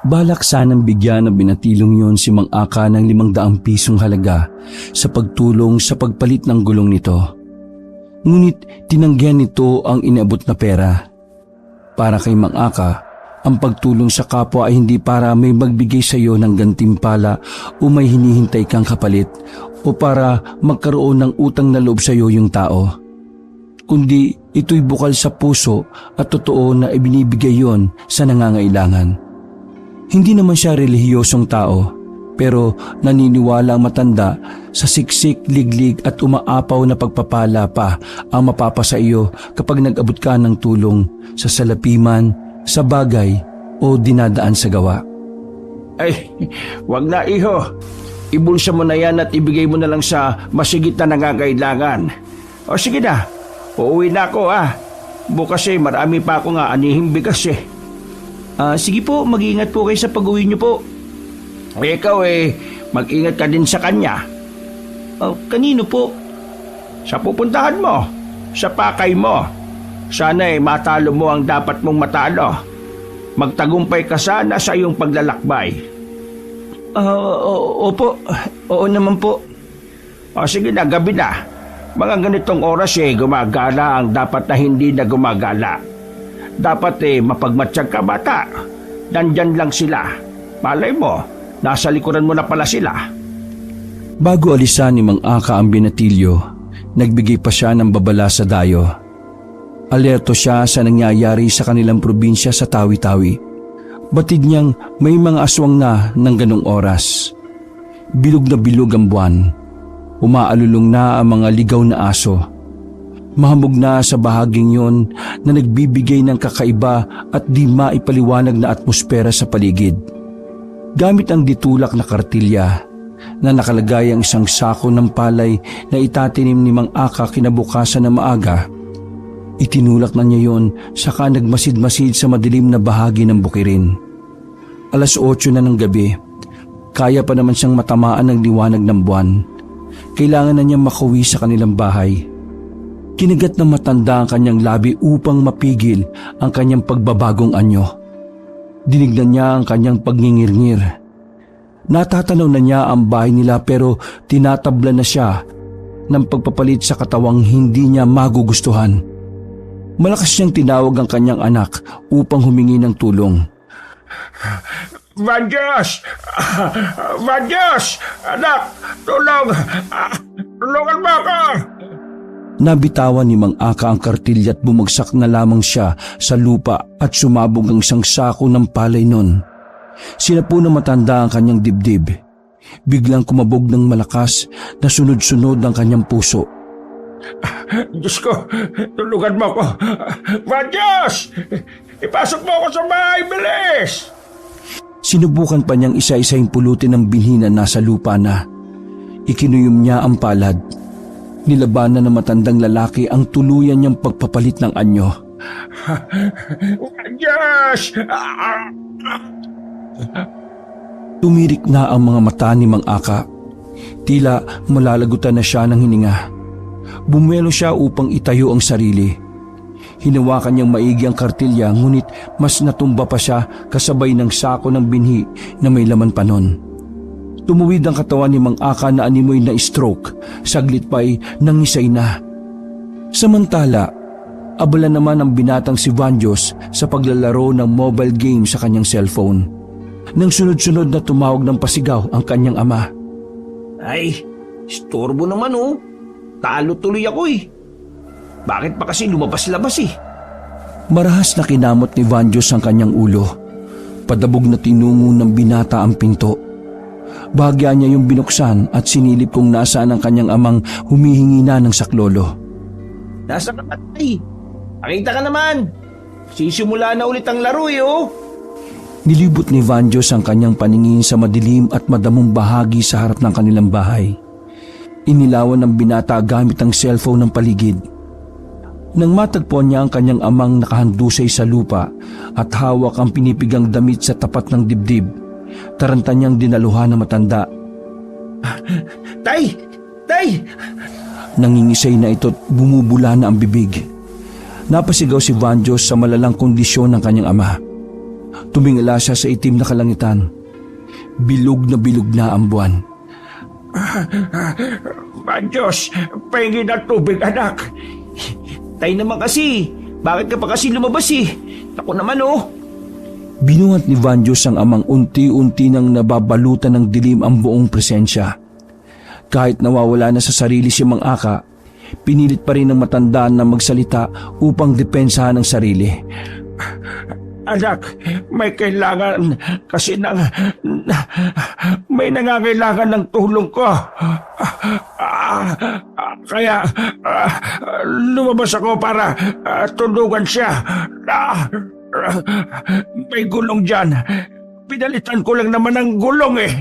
Balak sanang bigyan ng binatilong yon si Mang Aka ng 500 pisong halaga sa pagtulong sa pagpalit ng gulong nito. Ngunit tinanggihan nito ang inabot na pera. Para kay Mang Aka, ang pagtulong sa kapwa ay hindi para may magbigay sa iyo ng gantimpala o may hinihintay kang kapalit o para magkaroon ng utang na loob sa iyo yung tao. Kundi ito'y bukal sa puso at totoo na ibinibigay yon sa nangangailangan. Hindi naman siya relihiyosong tao, pero naniniwala ang matanda sa siksik, liglig at umaapaw na pagpapala pa ang mapapasa iyo kapag nag-abot ka ng tulong sa salapiman, sa bagay o dinadaan sa gawa. Ay, wag na iho. Ibulsa mo na yan at ibigay mo na lang sa masigit na nangangailangan. O sige na, uuwi na ako Bukas marami pa ako nga anihing bigas Sige po, mag-iingat po kayo sa pag-uwi niyo po. Ikaw mag-ingat ka din sa kanya. Kanino po? Sa pupuntahan mo, sa pakay mo. Sana matalo mo ang dapat mong matalo. Magtagumpay ka sana sa iyong paglalakbay. Opo. Oo naman po. Sige na, gabi na. Mga ganitong oras gumagala ang dapat na hindi na gumagala. Dapat mapagmatsyag ka bata. Nandyan lang sila. Malay mo, nasa likuran mo na pala sila. Bago alisan ni Mang Aka ang binatilyo, nagbigay pa siya ng babala sa dayo. Alerto siya sa nangyayari sa kanilang probinsya sa Tawi-Tawi. Batid niyang may mga aswang na ng ganong oras. Bilog na bilog ang buwan. Umaalulong na ang mga ligaw na aso. Mahamog na sa bahaging yon na nagbibigay ng kakaiba at di maipaliwanag na atmosfera sa paligid. Gamit ang ditulak na kartilya na nakalagay ang isang sako ng palay na itatinim ni Mang Aka kinabukasan na maaga, itinulak na niya yon saka nagmasid-masid sa madilim na bahagi ng bukirin. 8:00 na ng gabi, kaya pa naman siyang matamaan ng liwanag ng buwan. Kailangan na niyang makauwi sa kanilang bahay. Kinagat ng matanda ang kanyang labi upang mapigil ang kanyang pagbabagong anyo. Dinignan niya ang kanyang pagngingirngir. Natatanaw na niya ang bahay nila pero tinatabla na siya ng pagpapalit sa katawang hindi niya magugustuhan. Malakas niyang tinawag ang kanyang anak upang humingi ng tulong. Vanjos! Vanjos! Anak! Tulong! Tulungan mo ako! Nabitawan ni Mang Aka ang kartilya at bumagsak na lamang siya sa lupa at sumabog ang isang sako ng palay nun. Sinapo ng matanda ang kanyang dibdib. Biglang kumabog ng malakas na sunod-sunod ang kanyang puso. Diyos ko, tulungan mo ako. Vanjos! Ipasok mo ako sa bahay, bilis! Sinubukan pa niyang isa-isang pulutin ng binhi na nasa lupa na. Ikinuyom niya ang palad. Nilabanan ng matandang lalaki ang tuluyan niyang pagpapalit ng anyo. Diyos! Tumirik na ang mga mata ni Mang Aka. Tila malalagutan na siya ng hininga. Bumelo siya upang itayo ang sarili. Hinawakan niyang maigi ang kartilya ngunit mas natumba pa siya kasabay ng sako ng binhi na may laman pa nun. Tumuwid ang katawan ni Mang Aka na animoy na stroke, saglit pa'y nangisay na. Samantala, abala naman ang binatang si Vanjos sa paglalaro ng mobile game sa kanyang cellphone. Nang sunod-sunod na tumawag ng pasigaw ang kanyang ama. Ay, istorbo naman Talo tuloy ako Bakit pa kasi lumabas-labas Marahas na kinamot ni Vanjos ang kanyang ulo. Padabog na tinungo ng binata ang pinto. Bahagya niya yung binuksan at sinilip kung nasaan ang kanyang amang humihingi na ng saklolo. Nasa ka patay? Nakita ka naman. Sisimula na ulit ang laro Nilibot ni Vanjos ang kanyang paningin sa madilim at madamong bahagi sa harap ng kanilang bahay. Inilawan ng binata gamit ang cellphone ng paligid. Nang matagpuan niya ang kanyang amang nakahandusay sa lupa at hawak ang pinipigang damit sa tapat ng dibdib, taranta niyang dinaluhan ng matanda. Tay! Tay! Nangingisay na ito't bumubula na ang bibig. Napasigaw si Vanjos sa malalang kondisyon ng kanyang ama. Tumingala siya sa itim na kalangitan. Bilog na ang buwan. Diyos, pahingi ng tubig, anak. Tay naman kasi, bakit ka pa kasi lumabas eh? Ako naman oh. Binuhat ni Vanjos ang amang unti-unti nang nababalutan ng dilim ang buong presensya. Kahit nawawala na sa sarili si Mang Aka, pinilit pa rin ng matanda na magsalita upang depensahan ang sarili. Anak, may kailangan kasi may nangangailangan ng tulong ko. Kaya lumabas ako para tulungan siya. May gulong dyan. Pinalitan ko lang naman ng gulong eh.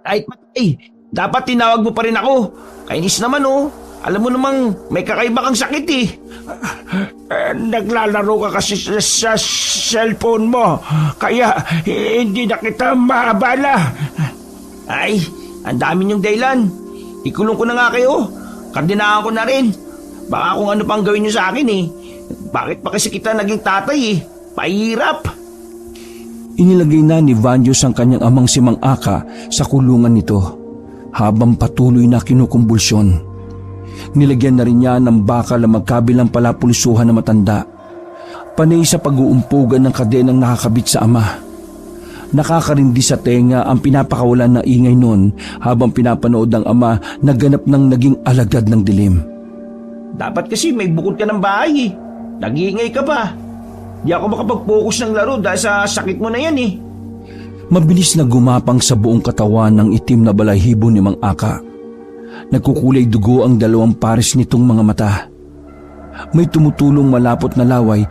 Kahit matay, dapat tinawag mo pa rin ako. Kainis naman oh. Alam mo namang may kakaiba kang sakit eh. Naglalaro ka kasi sa cellphone mo. Kaya hindi na kita maabala. Ay, ang dami niyong dahilan. Ikulong ko na nga kayo. Kardinahan ko na rin. Baka kung ano pang gawin niyo sa akin eh. Bakit pa kasi kita naging tatay eh? Pahirap. Inilagay na ni Vanjos ang kanyang amang si Mang Aka sa kulungan nito habang patuloy na kinukumbulsyon. Nilagyan na rin niya ng bakal ang magkabilang palapulsuhan na matanda. Panay sa pag-uumpugan ng kadenang nakakabit sa ama. Nakakarindi sa tenga ang pinapakawalan na ingay noon habang pinapanood ng ama na ganap ng naging alagad ng dilim. Dapat kasi may bukod ka ng bahay eh. Nag-iingay ka pa. Di ako makapag-focus ng laro dahil sa sakit mo na yan eh. Mabilis na gumapang sa buong katawan ng itim na balahibo ni Mang Aka. Nagkukulay dugo ang dalawang pares nitong mga mata. May tumutulong malapot na laway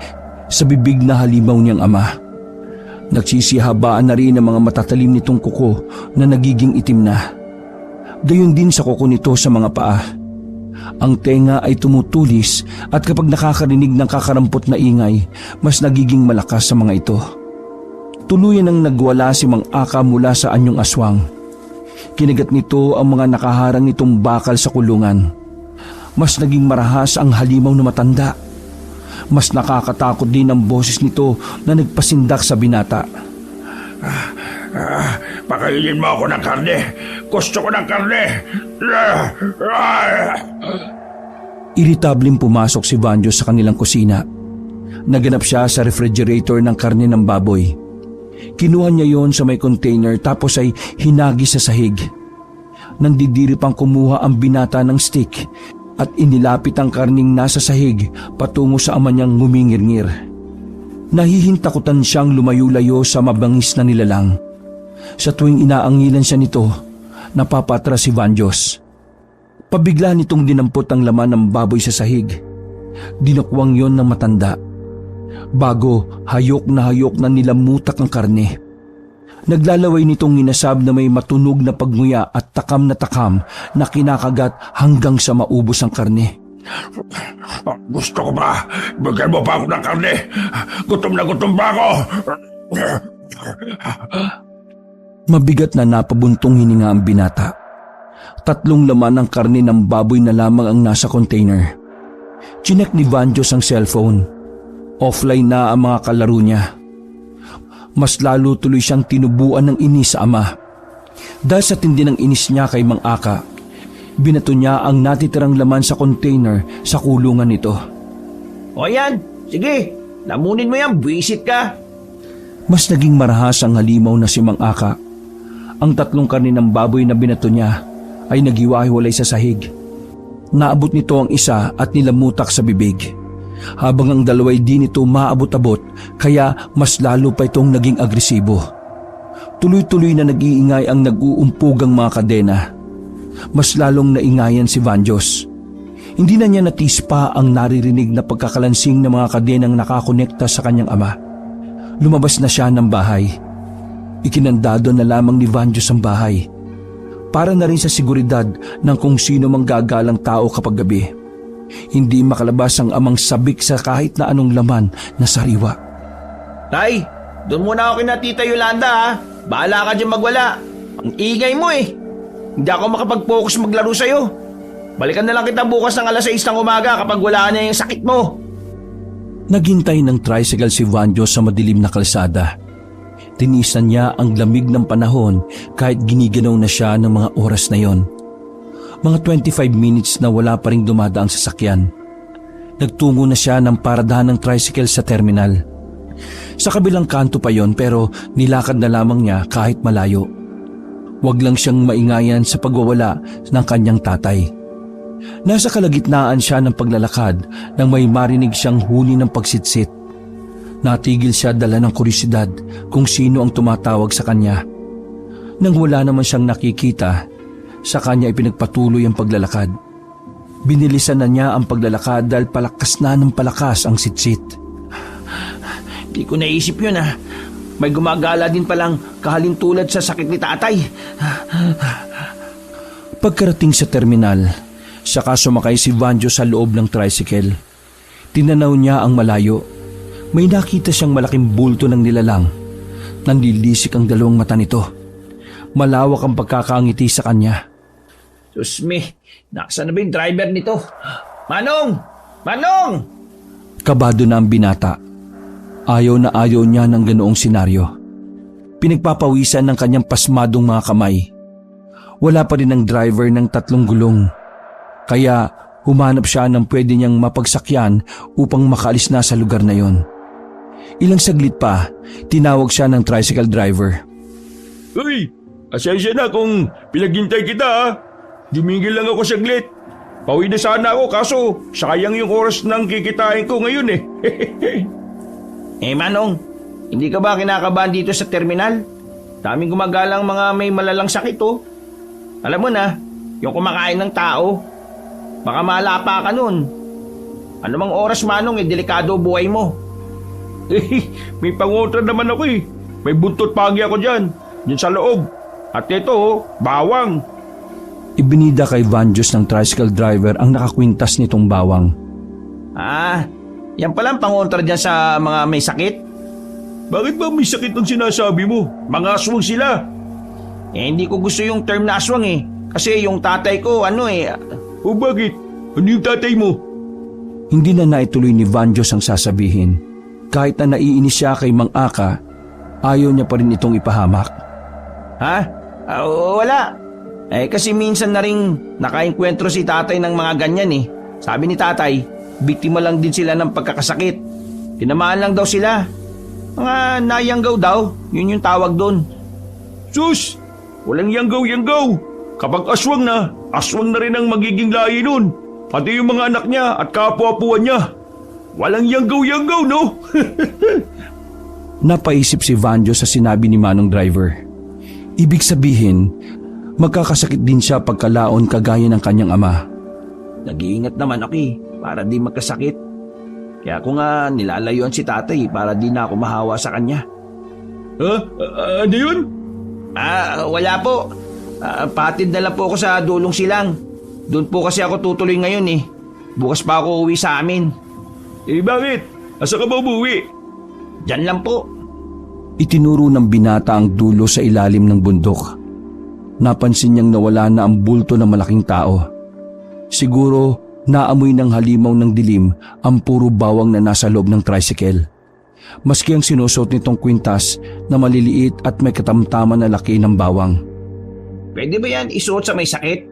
sa bibig na halimaw niyang ama. Nagsisihabaan na rin ang mga matatalim nitong kuko na nagiging itim na. Gayon din sa kuko nito sa mga paa. Ang tenga ay tumutulis at kapag nakakarinig ng kakarampot na ingay, mas nagiging malakas sa mga ito. Tuluyan ang nagwala si Mang Aka mula sa anyong aswang. Kinagat nito ang mga nakaharang nitong bakal sa kulungan. Mas naging marahas ang halimaw na matanda. Mas nakakatakot din ang boses nito na nagpasindak sa binata. Pakainin mo ako ng karne. Gusto ko ng karne. Iritableng pumasok si Vanjos sa kanilang kusina. Naganap siya sa refrigerator ng karne ng baboy. Kinuha niya yon sa may container tapos ay hinagi sa sahig. Nandidiri pang kumuha ang binata ng stick at inilapit ang karning nasa sahig patungo sa ama niyang ngumingir-ngir. Nahihintakutan siyang lumayo-layo sa mabangis na nilalang. Sa tuwing inaangilan siya nito, napapatras si Vanjos. Pabigla nitong dinampot ang laman ng baboy sa sahig. Dinakwang yon ng matanda. Bago hayok na nilamutak ang karne. Naglalaway nitong inasab na may matunog na pagnguya at takam na kinakagat hanggang sa maubos ang karne. Gusto ko ba? Bigyan mo pa ako ng karne. Gutom na gutom ba ako? Mabigat na napabuntong hininga ang binata. 3 laman ng karne ng baboy na lamang ang nasa container. Chinek ni Vanjos ang cellphone. Offline na ang mga kalaro niya. Mas lalo tuloy siyang tinubuan ng inis sa ama. Dahil sa tindi ng inis niya kay Mang Aka, binato niya ang natitirang laman sa container sa kulungan nito. O yan, sige, lamunin mo yan, buwisit ka. Mas naging marahas ang halimaw na si Mang Aka. Ang 3 karne ng baboy na binato niya ay naghiwa-hiwalay sa sahig. Naabot nito ang isa at nilamutak sa bibig. Habang ang 2 ay di nito maabot-abot kaya mas lalo pa itong naging agresibo. Tuloy-tuloy na nag-iingay ang nag-uumpugang mga kadena. Mas lalong naingayan si Vanjos. Hindi na niya natispa ang naririnig na pagkakalansing ng mga kadenang nakakonekta sa kanyang ama. Lumabas na siya ng bahay. Ikinandado na lamang ni Vanjos ang bahay. Para na rin sa seguridad ng kung sino mang gagalang tao kapag gabi. Hindi makalabas ang amang sabik sa kahit na anong laman na sariwa. Tay, doon muna ako kina Tita Yolanda ha. Bahala ka dyan magwala. Ang ingay mo eh. Hindi ako makapag-focus maglaro sa'yo. Balikan na lang kita bukas ng 6:00 ng umaga kapag wala na yung sakit mo. Naghintay ng tricycle si Vanjo sa madilim na kalsada. Tinisan niya ang lamig ng panahon kahit giniganaw na siya ng mga oras na yon. Mga 25 minutes na wala pa ring dumadaang sasakyan. Nagtungo na siya ng paradahan ng tricycle sa terminal. Sa kabilang kanto pa yon pero nilakad na lamang niya kahit malayo. Wag lang siyang maingayan sa pagwawala ng kanyang tatay. Nasa kalagitnaan siya ng paglalakad nang may marinig siyang huni ng pagsitsit. Natigil siya dala ng kurisidad kung sino ang tumatawag sa kanya. Nang wala naman siyang nakikita, sa kanya ipinagpatuloy ang paglalakad. Binilisan na niya ang paglalakad dahil palakas na ng palakas ang sitsit. Di ko naisip yun ah. May gumagala din palang kahalintulad sa sakit ni tatay. Pagkarating sa terminal, saka sumakay si Vanjo sa loob ng tricycle. Tinanaw niya ang malayo. May nakita siyang malaking bulto ng nilalang. Nanlilisik ang dalawang mata nito. Malawak ang pagkakangiti sa kanya. Susmi, nakasaan na ba yung driver nito? Manong! Manong! Kabado na ang binata. Ayaw na ayaw niya ng ganoong senaryo. Pinagpapawisan ng kanyang pasmadong mga kamay. Wala pa rin ang driver ng 3 gulong. Kaya humanap siya ng pwede niyang mapagsakyan upang makaalis na sa lugar na yon. Ilang saglit pa, tinawag siya ng tricycle driver. Uy, asensya na kung pinaghintay kita ha. Dumingil lang ako saglit. Pauwi na sana ako kaso sayang yung oras ng kikitain ko ngayon eh. Manong, hindi ka ba kinakabahan dito sa terminal? Daming gumagalang mga may malalang sakit oh. Alam mo na, yung kumakain ng tao. Baka malapa ka nun. Ano mang oras Manong, delikado buhay mo. May pangotra naman ako eh. May buntot pagi ako dyan sa loob. At ito bawang. Ibinida kay Vanjos ng tricycle driver ang nakakwintas nitong bawang. Yan palang pangontra dyan sa mga may sakit? Bakit ba may sakit ang sinasabi mo? Mga aswang sila. Hindi ko gusto yung term na aswang eh. Kasi yung tatay ko O bakit? Ano yung tatay mo? Hindi na naituloy ni Vanjos ang sasabihin. Kahit na naiinis siya kay Mang Aka, ayaw niya pa rin itong ipahamak. Wala. Kasi minsan na rin nakainkwentro si tatay ng mga ganyan eh. Sabi ni tatay, biktima lang din sila ng pagkakasakit. Tinamaan lang daw sila. Mga nayanggaw daw, yun yung tawag doon. Sus! Walang yanggaw-yanggaw. Kapag aswang na rin ang magiging lahi nun. Pati yung mga anak niya at kapwa-puan niya. Walang yanggaw-yanggaw, no? Napaisip si Vanjo sa sinabi ni Manong driver. Ibig sabihin, magkakasakit din siya pagkalaon kagaya ng kanyang ama. Nag-iingat naman ako para di magkasakit. Kaya ako nga nilalayuan si tatay para di na ako mahawa sa kanya. Ano yun? Wala po. Patid na lang po ako sa Dulong Silang. Doon po kasi ako tutuloy ngayon eh. Bukas pa ako uwi sa amin. Bakit? Asa ka ba umuwi? Diyan lang po. Itinuro ng binata ang dulo sa ilalim ng bundok. Napansin niyang nawala na ang bulto ng malaking tao. Siguro naamoy ng halimaw ng dilim ang puro bawang na nasa loob ng tricycle. Maski ang sinusot nitong kwintas na maliliit at may katamtaman na laki ng bawang. Pwede ba yan isuot sa may sakit?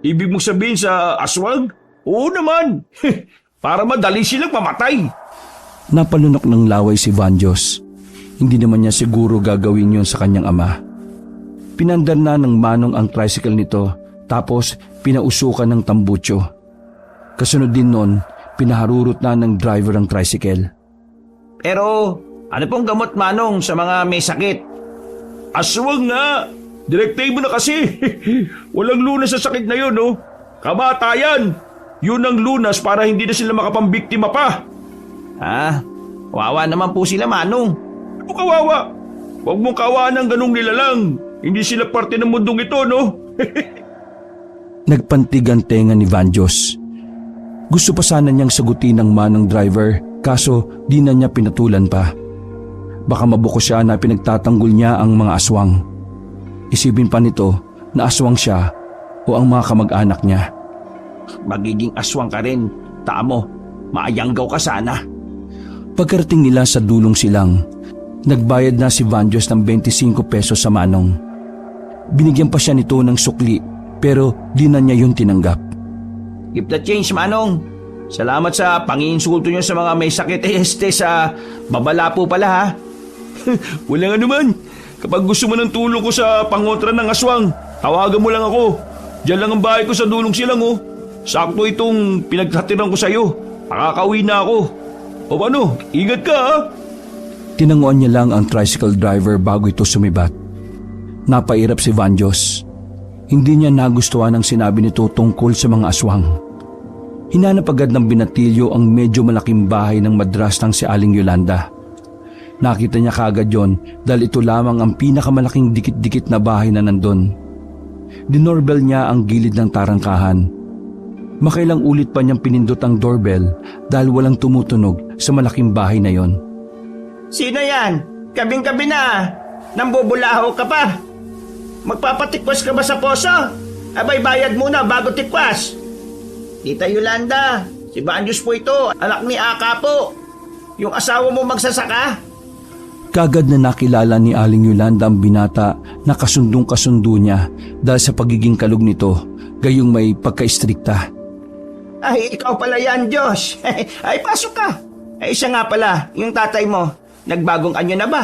Ibig mo sabihin sa aswang? Oo naman. Para madali silang mamatay. Napalunok ng laway si Vanjos. Hindi naman niya siguro gagawin yon sa kanyang ama. Pinandar na ng Manong ang tricycle nito tapos pinausukan ng tambutso. Kasunod din nun, pinaharurot na ng driver ang tricycle. Pero ano pong gamot Manong sa mga may sakit? Aswang nga! Direktay mo na kasi. Walang lunas sa sakit na yun, no? Kamatayan! Yun ang lunas para hindi na sila makapambiktima pa. Wawa naman po sila Manong. Ano kawawa? Huwag mong kawaan ng ganong nilalang. Hindi sila parte ng mundong ito, no? Nagpantig ang tenga ni Vanjos. Gusto pa sana niyang sagutin ng Manong driver kaso di na niya pinatulan pa. Baka mabuko siya na pinagtatanggol niya ang mga aswang. Isipin pa nito na aswang siya o ang mga kamag-anak niya. Magiging aswang ka rin. Tamo, maayanggaw ka sana. Pagkarating nila sa dulong silang, nagbayad na si Vanjos ng 25 pesos sa manong. Binigyan pa siya nito ng sukli pero di na niya yun tinanggap. Keep the change, Manong. Salamat sa panginsulto nyo sa mga may sakit sa babala po pala ha. Walang anuman. Kapag gusto mo ng tulong ko sa pangotra ng aswang, tawagan mo lang ako. Diyan lang ang bahay ko sa dulong silang oh. Sakto itong pinagtatiran ko sa'yo. Nakakauwi na ako. O ano, ingat ka ha. Tinanguan niya lang ang tricycle driver bago ito sumibat. Napairap si Vanjos. Hindi niya nagustuhan ang sinabi nito tungkol sa mga aswang. Hinanap agad ng binatilyo ang medyo malaking bahay ng madrastang si Aling Yolanda. Nakita niya kaagad yon dahil ito lamang ang pinakamalaking dikit-dikit na bahay na nandun. Dinorbell niya ang gilid ng tarangkahan. Makailang ulit pa niyang pinindot ang doorbell dahil walang tumutunog sa malaking bahay na yon. Sino yan? Kabing-kabi na. Nambubulaho ka pa. Magpapatikwas ka ba sa poso? Abay, bayad muna bago tikwas. Tita Yolanda, si Vanjos po ito, anak ni Aka po. Yung asawa mo magsasaka. Kagad na nakilala ni Aling Yolanda ang binata na kasundong-kasundo niya dahil sa pagiging kalug nito, gayong may pagka-istrikta. Ay, ikaw pala yan, Diyos. Ay, pasok ka. Ay, siya nga pala, yung tatay mo. Nagbagong anyo na ba?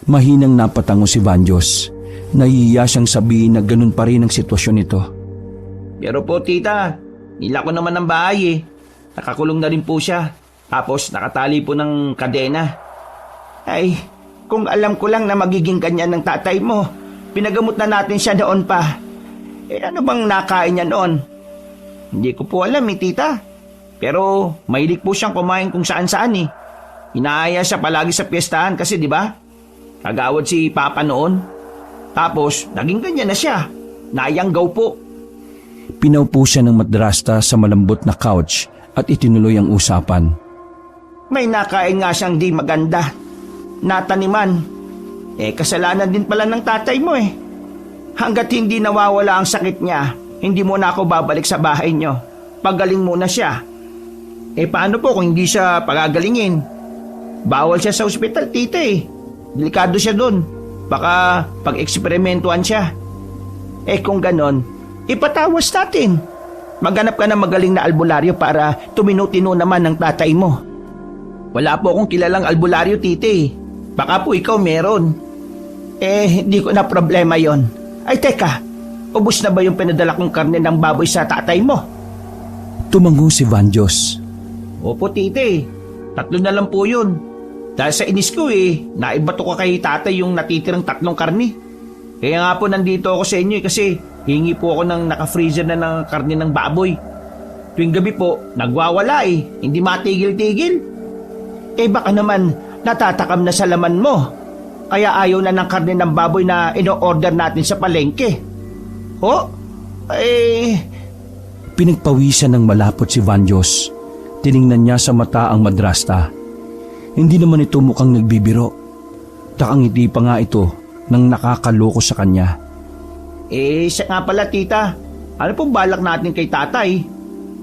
Mahinang napatango si Vanjos. Nahihiya siyang sabihin na ganun pa rin ang sitwasyon nito. Pero po, tita, nila ko naman ang bahay eh. Nakakulong na rin po siya. Tapos nakatali po ng kadena. Ay, kung alam ko lang na magiging kanya ng tatay mo, pinagamot na natin siya noon pa. Eh ano bang nakain niya noon? Hindi ko po alam eh, tita. Pero mahilig po siyang kumain kung saan-saan eh. Inaaya siya palagi sa piyestahan kasi di ba? Kagawad si Papa noon. Tapos naging ganyan na siya. Nayanggaw po. Pinaupo siya ng madrasta sa malambot na couch at itinuloy ang usapan. May nakain nga siyang di maganda. Nataniman. Eh kasalanan din pala ng tatay mo eh. Hanggat hindi nawawala ang sakit niya, hindi mo na ako babalik sa bahay niyo. Pagaling muna siya. Eh paano po kung hindi siya pagagalingin? Bawal siya sa ospital, tita eh. Delikado siya doon. Baka pag-eksperimentuhan siya. Eh kung ganon, ipatawas natin. Maghanap ka ng magaling na albularyo para tumino-tino naman ng tatay mo. Wala po akong kilalang albularyo, tite. Baka po ikaw meron. Eh, hindi ko na problema yon. Ay teka, ubos na ba yung pinadala kong karne ng baboy sa tatay mo? Tumango si Vanjos. Opo, tite. 3 na lang po yun. Dahil sa inis ko naibato ko kay tatay yung natitirang 3 karne. Kaya nga po nandito ako sa inyo kasi hingi po ako ng naka-freezer na ng karne ng baboy. Tuwing gabi po, nagwawala hindi matigil-tigil. Eh baka naman natatakam na sa laman mo. Kaya ayaw na ng karne ng baboy na ino-order natin sa palengke. Pinagpawisan ng malapot si Vanjos. Tiningnan niya sa mata ang madrasta. Hindi naman ito mukhang nagbibiro. Takangiti pa nga ito nang nakakaloko sa kanya. Eh, siya nga pala, tita. Ano pong balak natin kay tatay?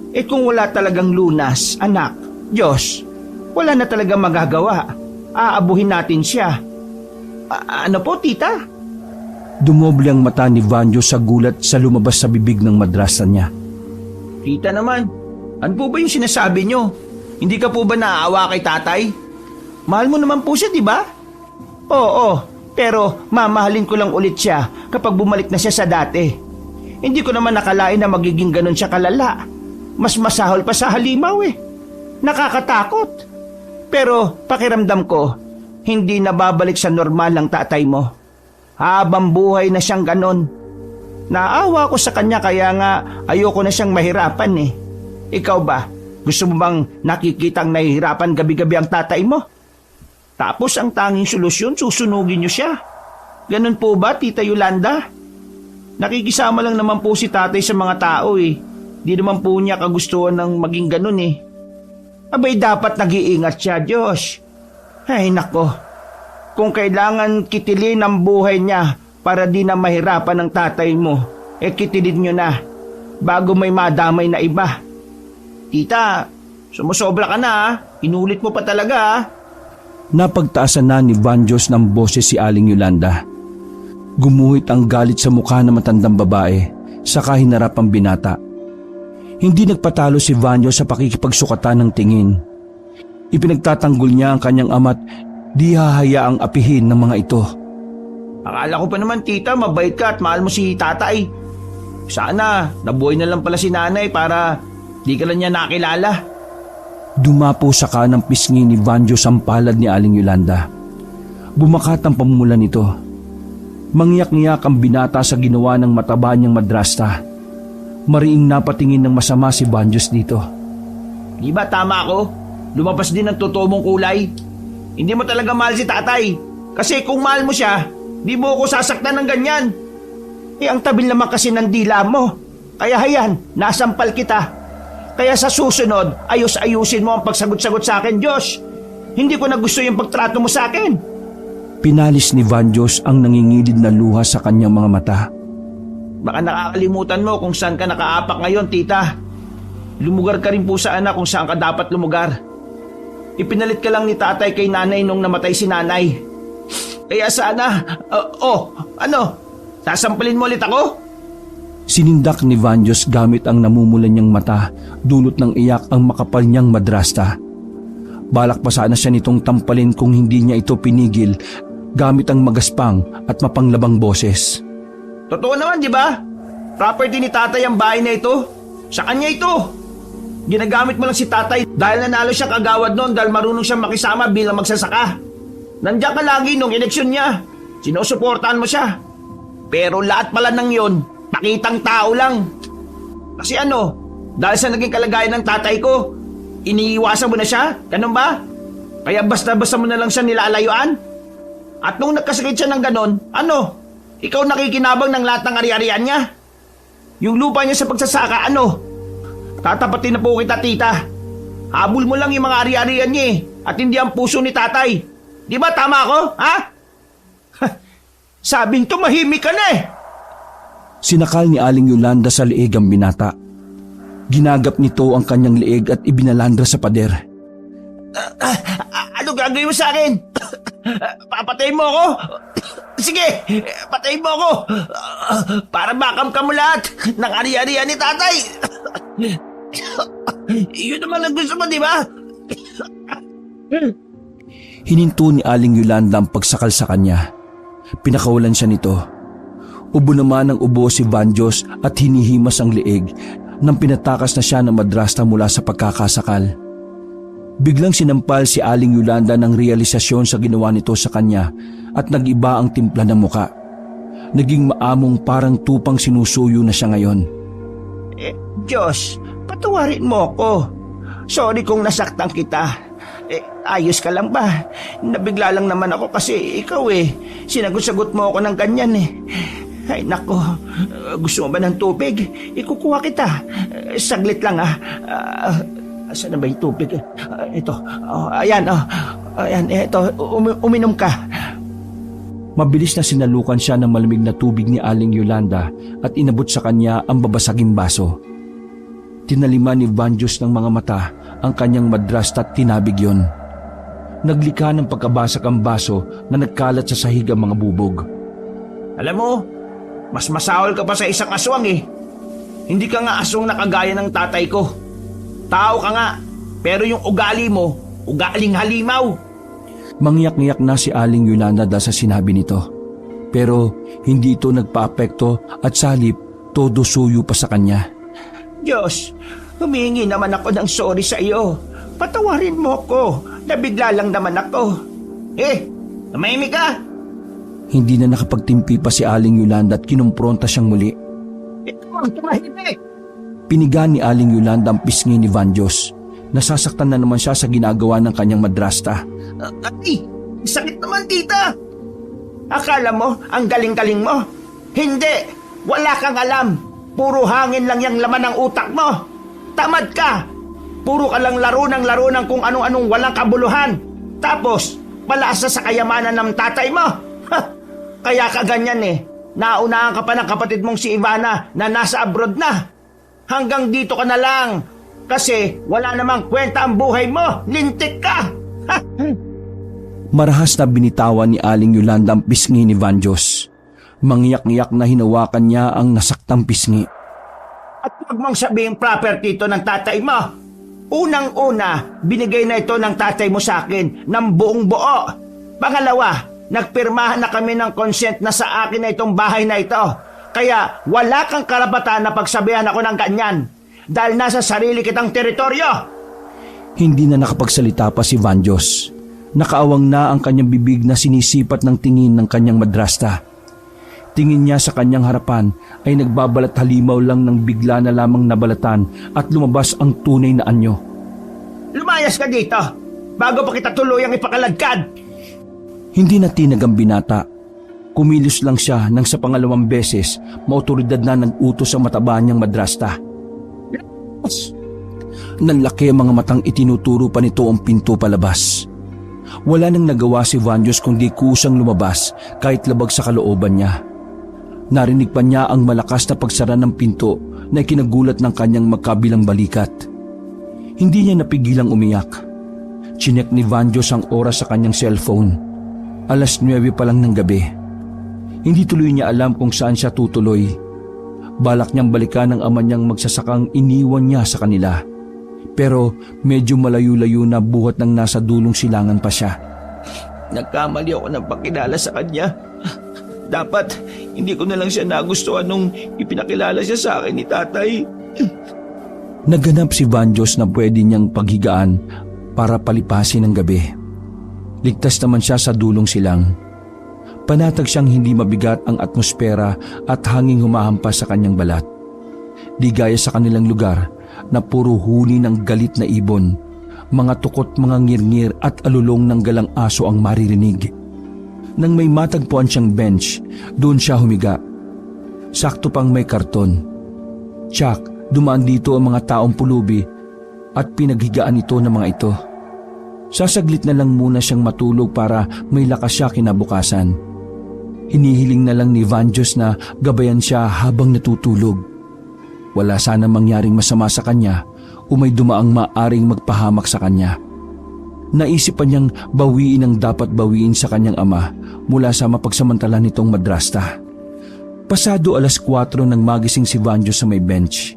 Eh kung wala talagang lunas, anak, Diyos, wala na talagang magagawa. Aabuhin natin siya. Ano po, tita? Dumoble ang mata ni Vanjos sa gulat sa lumabas sa bibig ng madrasa niya. Tita naman, ano po ba yung sinasabi nyo? Hindi ka po ba naaawa kay tatay? Mahal mo naman po siya, di ba? Oo, pero mamahalin ko lang ulit siya kapag bumalik na siya sa dati. Hindi ko naman nakalain na magiging ganun siya kalala. Mas masahol pa sa halimaw Nakakatakot. Pero pakiramdam ko, hindi na babalik sa normal ang tatay mo. Habang buhay na siyang ganun. Naawa ko sa kanya kaya nga ayoko na siyang mahirapan Ikaw ba? Gusto mo bang nakikitang nahihirapan gabi-gabi ang tatay mo? Tapos ang tanging solusyon, susunugin niyo siya. Ganun po ba, Tita Yolanda? Nakikisama lang naman po si tatay sa mga tao Di naman po niya kagustuhan ng maging ganun Abay dapat nag-iingat siya, Diyos. Ay nako, kung kailangan kitilin ang buhay niya para di na mahirapan ng tatay mo, kitilin niyo na bago may madamay na iba. Tita, sumusobra ka na Inulit mo pa talaga ha. Napagtaasan na ni Vanjos ng boses si Aling Yolanda. Gumuhit ang galit sa mukha ng matandang babae, saka hinarap ang binata. Hindi nagpatalo si Vanjos sa pakikipagsukatan ng tingin. Ipinagtatanggol niya ang kanyang ama't di hahayaang apihin ng mga ito. Akala ko pa naman tita, mabait ka at mahal mo si tatay. Sana, nabuhay na lang pala si nanay para di ka lang niya nakilala. Dumapo sa kanang pisngi ni Vanjos ang palad ni Aling Yolanda. Bumakat ang pamumulan nito. Mangyak-ngyak ang binata sa ginawa ng mataba niyang madrasta. Mariing napatingin ng masama si Vanjos dito. Di ba tama ako? Lumabas din ang totoo mong kulay. Hindi mo talaga mahal si tatay. Kasi kung mahal mo siya, di mo ako sasaktan ng ganyan. Ang tabil naman kasi ng dila mo. Kaya hayan, nasampal kita. Kaya sa susunod, ayos-ayusin mo ang pagsagot-sagot sa akin, Diyos. Hindi ko na gusto yung pagtrato mo sa akin. Pinalis ni Vanjos ang nangingilid na luha sa kanyang mga mata. Baka nakakalimutan mo kung saan ka nakaapak ngayon, tita. Lumugar ka rin po sa anak kung saan ka dapat lumugar. Ipinalit ka lang ni tatay kay nanay nung namatay si nanay. Kaya sana, sasampalin mo ulit ako? Sinindak ni Vanjos gamit ang namumulan niyang mata, dulot ng iyak ang makapal niyang madrasta. Balak pa sana siya nitong tampalin kung hindi niya ito pinigil gamit ang magaspang at mapanglabang boses. Totoo naman, di ba? Property ni tatay ang bahay na ito. Sa kanya ito. Ginagamit mo lang si tatay dahil nanalo siya kagawad noon dahil marunong siyang makisama bilang magsasaka. Nandiyan ka lagi nung eleksyon niya. Sinusuportahan mo siya. Pero lahat pala ng yon, pakitang tao lang. Kasi dahil sa naging kalagayan ng tatay ko, iniiwasan mo na siya? Ganun ba? Kaya basta-basta mo na lang siya nilalayuan? At nung nagkasakit siya ng ganon, ikaw nakikinabang ng lahat ng ari-arian niya? Yung lupa niya sa pagsasaka, tatapatin na po kita, tita. Habol mo lang yung mga ari-arian niya at hindi ang puso ni tatay. Di ba tama ako, ha? Sabing tumahimik ka na Sinakal ni Aling Yolanda sa leeg ang binata. Ginagap nito ang kanyang leeg at ibinalandra sa pader. Ano gagawin mo sa akin? Papatayin mo ako? Sige, patayin mo ako. Para makamkam mo lahat ng ari-arian ni tatay. Yun naman ang gusto mo, di ba? Hininto ni Aling Yolanda ang pagsakal sa kanya. Pinakawalan siya nito. Ubo naman ang ubo si Vanjos at hinihimas ang leeg nang pinatakas na siya ng madrasta mula sa pagkakasakal. Biglang sinampal si Aling Yolanda ng realisasyon sa ginawa nito sa kanya at nag-iba ang timpla ng muka. Naging maamong parang tupang sinusuyo na siya ngayon. Diyos, patawarin mo ako. Sorry kung nasaktan kita. Ayos ka lang ba? Nabigla lang naman ako kasi ikaw sinagot-sagot mo ako ng ganyan Ay nako, gusto mo ba ng tubig? Ikukuha kita. Saglit lang saan na ba yung tubig? Ito, ayan, ito, uminom ka. Mabilis na sinalukan siya ng malamig na tubig ni Aling Yolanda at inabot sa kanya ang babasaging baso. Tinaliman ni Vanjos ng mga mata ang kanyang madrasta at tinabig yon. Naglikha ng pagkabasag ang baso na nagkalat sa sahig ang mga bubog. Alam mo, mas masahol ka pa sa isang aswang Hindi ka nga aswang na kagaya ng tatay ko. Tao ka nga, pero yung ugali mo, ugaling halimaw. Mangyak-ngyak na si Aling Yolanda dahil sa sinabi nito. Pero hindi ito nagpa-apekto at salip todo suyo pa sa kanya. Diyos, humingi naman ako ng sorry sa iyo. Patawarin mo ko. Nabigla lang naman ako. Tumahimik ka. Hindi na nakapagtimpi pa si Aling Yolanda at kinumpronta siyang muli. Tumahimik. Piniga ni Aling Yolanda ang pisngi ni Vanjos. Nasasaktan na naman siya sa ginagawa ng kanyang madrasta. Sakit naman, tita. Akala mo ang galing-galing mo? Hindi. Wala kang alam. Puro hangin lang yung laman ng utak mo. Tamad ka. Puro ka lang laro ng kung anong-anong walang kabuluhan. Tapos, palasa sa kayamanan ng tatay mo. Kaya ka ganyan Naunahan ka pa ng kapatid mong si Ivana na nasa abroad na. Hanggang dito ka na lang. Kasi wala namang kwenta ang buhay mo. Lintik ka! Ha? Marahas na binitawan ni Aling Yolanda ang pisngi ni Vanjos. Mangyak-ngyak na hinawakan niya ang nasaktang pisngi. At huwag mong sabihin property ito ng tatay mo. Unang-una, binigay na ito ng tatay mo sa akin ng buong buo. Pangalawa, nagpirmahan na kami ng consent na sa akin na itong bahay na ito. Kaya wala kang karapatan na pagsabihan ako ng ganyan. Dahil nasa sarili kitang teritoryo. Hindi na nakapagsalita pa si Vanjos. Nakaawang na ang kanyang bibig na sinisipat ng tingin ng kanyang madrasta. Tingin niya sa kanyang harapan ay nagbabalat halimaw lang ng bigla na lamang nabalatan at lumabas ang tunay na anyo. Lumayas ka dito bago pa kita tuluyang ipakaladkad. Hindi na tinag ang binata. Kumilos lang siya nang sa pangalawang beses maotoridad na nag-utos ang mataba niyang madrasta. Nanlaki ang mga matang itinuturo pa nito ang pinto palabas. Wala nang nagawa si Vanjos kundi kusang lumabas kahit labag sa kalooban niya. Narinig pa niya ang malakas na pagsara ng pinto na ikinagulat ng kanyang magkabilang balikat. Hindi niya napigilang umiyak. Chinek ni Vanjos ang oras sa kanyang cellphone. 9:00 pa lang ng gabi. Hindi tuloy niya alam kung saan siya tutuloy. Balak niyang balikan ang ama niyang magsasakang iniwan niya sa kanila. Pero medyo malayo-layo na buhat ng nasa dulong silangan pa siya. Nagkamali ako ng pakilala sa kanya. Dapat hindi ko na lang siya nagustuhan nung ipinakilala siya sa akin ni tatay. Naghanap si Vanjos na pwede niyang paghigaan para palipasin ang gabi. Ligtas naman siya sa dulong silang. Panatag siyang hindi mabigat ang atmosfera at hanging humahampas sa kanyang balat. Di gaya sa kanilang lugar na puro huni ng galit na ibon, mga tukot, mga ngirngir at alulong ng galang aso ang maririnig. Nang may matagpuan siyang bench, doon siya humiga. Sakto pang may karton. Tsak, dumaan dito ang mga taong pulubi at pinaghigaan ito ng mga ito. Sasaglit na lang muna siyang matulog para may lakas siya kinabukasan. Hinihiling na lang ni Vanjos na gabayan siya habang natutulog. Wala sana mangyaring masama sa kanya o may dumaang maaring magpahamak sa kanya. Naisip pa niyang bawiin ang dapat bawiin sa kanyang ama mula sa mapagsamantala nitong madrasta. Pasado 4:00 nang magising si Vanjos sa may bench.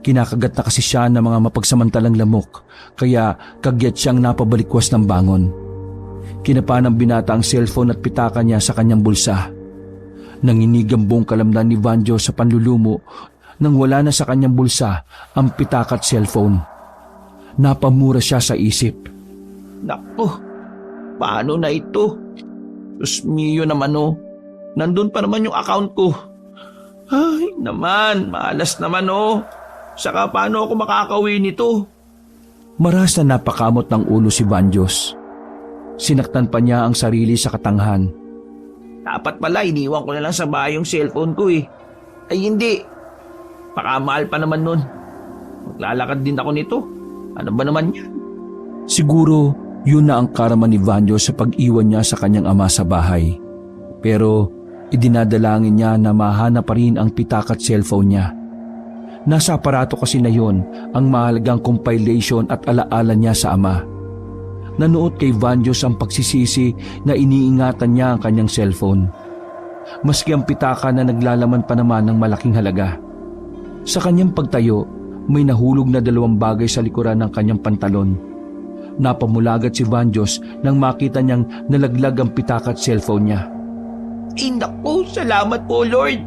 Kinakagat na kasi siya ng mga mapagsamantalang lamok kaya kagyat siyang napabalikwas ng bangon. Kinapa ng binata ang cellphone at pitaka niya sa kanyang bulsa. Nanginig ang buong kalamnan ni Vanjos sa panlulumo nang wala na sa kanyang bulsa ang pitaka at cellphone. Napamura siya sa isip. Naku, paano na ito? Diyos mio naman oh, nandun pa naman yung account ko. Ay naman, malas naman oh. Saka paano ako makakauwi nito? Maras na napakamot ng ulo si Vanjos. Sinaktan pa niya ang sarili sa katanghan. Dapat pala, iniwan ko na lang sa bahay yung cellphone ko eh. Ay hindi, pakamahal pa naman nun. Maglalakad din ako nito. Ano ba naman yan? Siguro yun na ang karma ni Vanjos sa pag-iwan niya sa kanyang ama sa bahay. Pero idinadalangin niya na mahana pa rin ang pitaka at cellphone niya. Nasa aparato kasi na yon ang mahalagang compilation at alaala niya sa ama. Nanuot kay Vanjos ang pagsisisi na iniingatan niya ang kanyang cellphone. Maski ang pitaka na naglalaman pa naman ng malaking halaga. Sa kanyang pagtayo, may nahulog na 2 bagay sa likuran ng kanyang pantalon. Napamulagat si Vanjos nang makita niyang nalaglag ang pitaka at cellphone niya. Ay naku, salamat po Lord.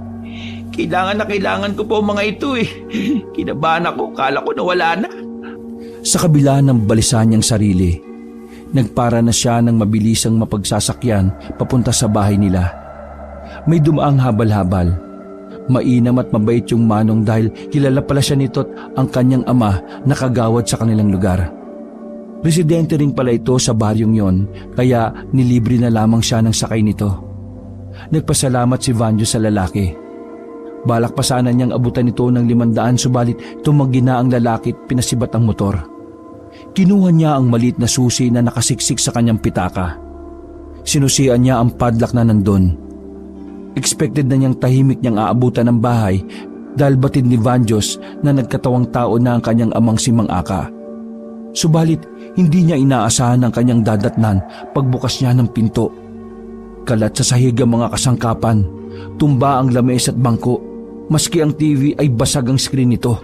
Kailangan ko po mga ito eh. Kinabahan ako, kala ko nawala na. Sa kabila ng balisa niyang sarili, nagpara na siya ng mabilisang mapagsasakyan papunta sa bahay nila. May dumaang habal-habal. Mainam at mabait yung manong dahil kilala pala siya nito't ang kanyang ama na kagawad sa kanilang lugar. Residente rin pala ito sa baryong yon kaya nilibre na lamang siya ng sakay nito. Nagpasalamat si Vanjos sa lalaki. Balak pa sana niyang abutan ito ng 500 subalit tumanggi na ang lalaki at pinasibat ang motor. Kinuha niya ang maliit na susi na nakasiksik sa kanyang pitaka. Sinusian niya ang padlock na nandun. Expected na niyang tahimik niyang aabutan ng bahay dahil batid ni Vanjos na nagkatawang tao na ang kanyang amang si Mang Aka. Subalit hindi niya inaasahan ang kanyang dadatnan pagbukas niya ng pinto. Kalat sa sahig ang mga kasangkapan, tumba ang lames at bangko, maski ang TV ay basag ang screen nito.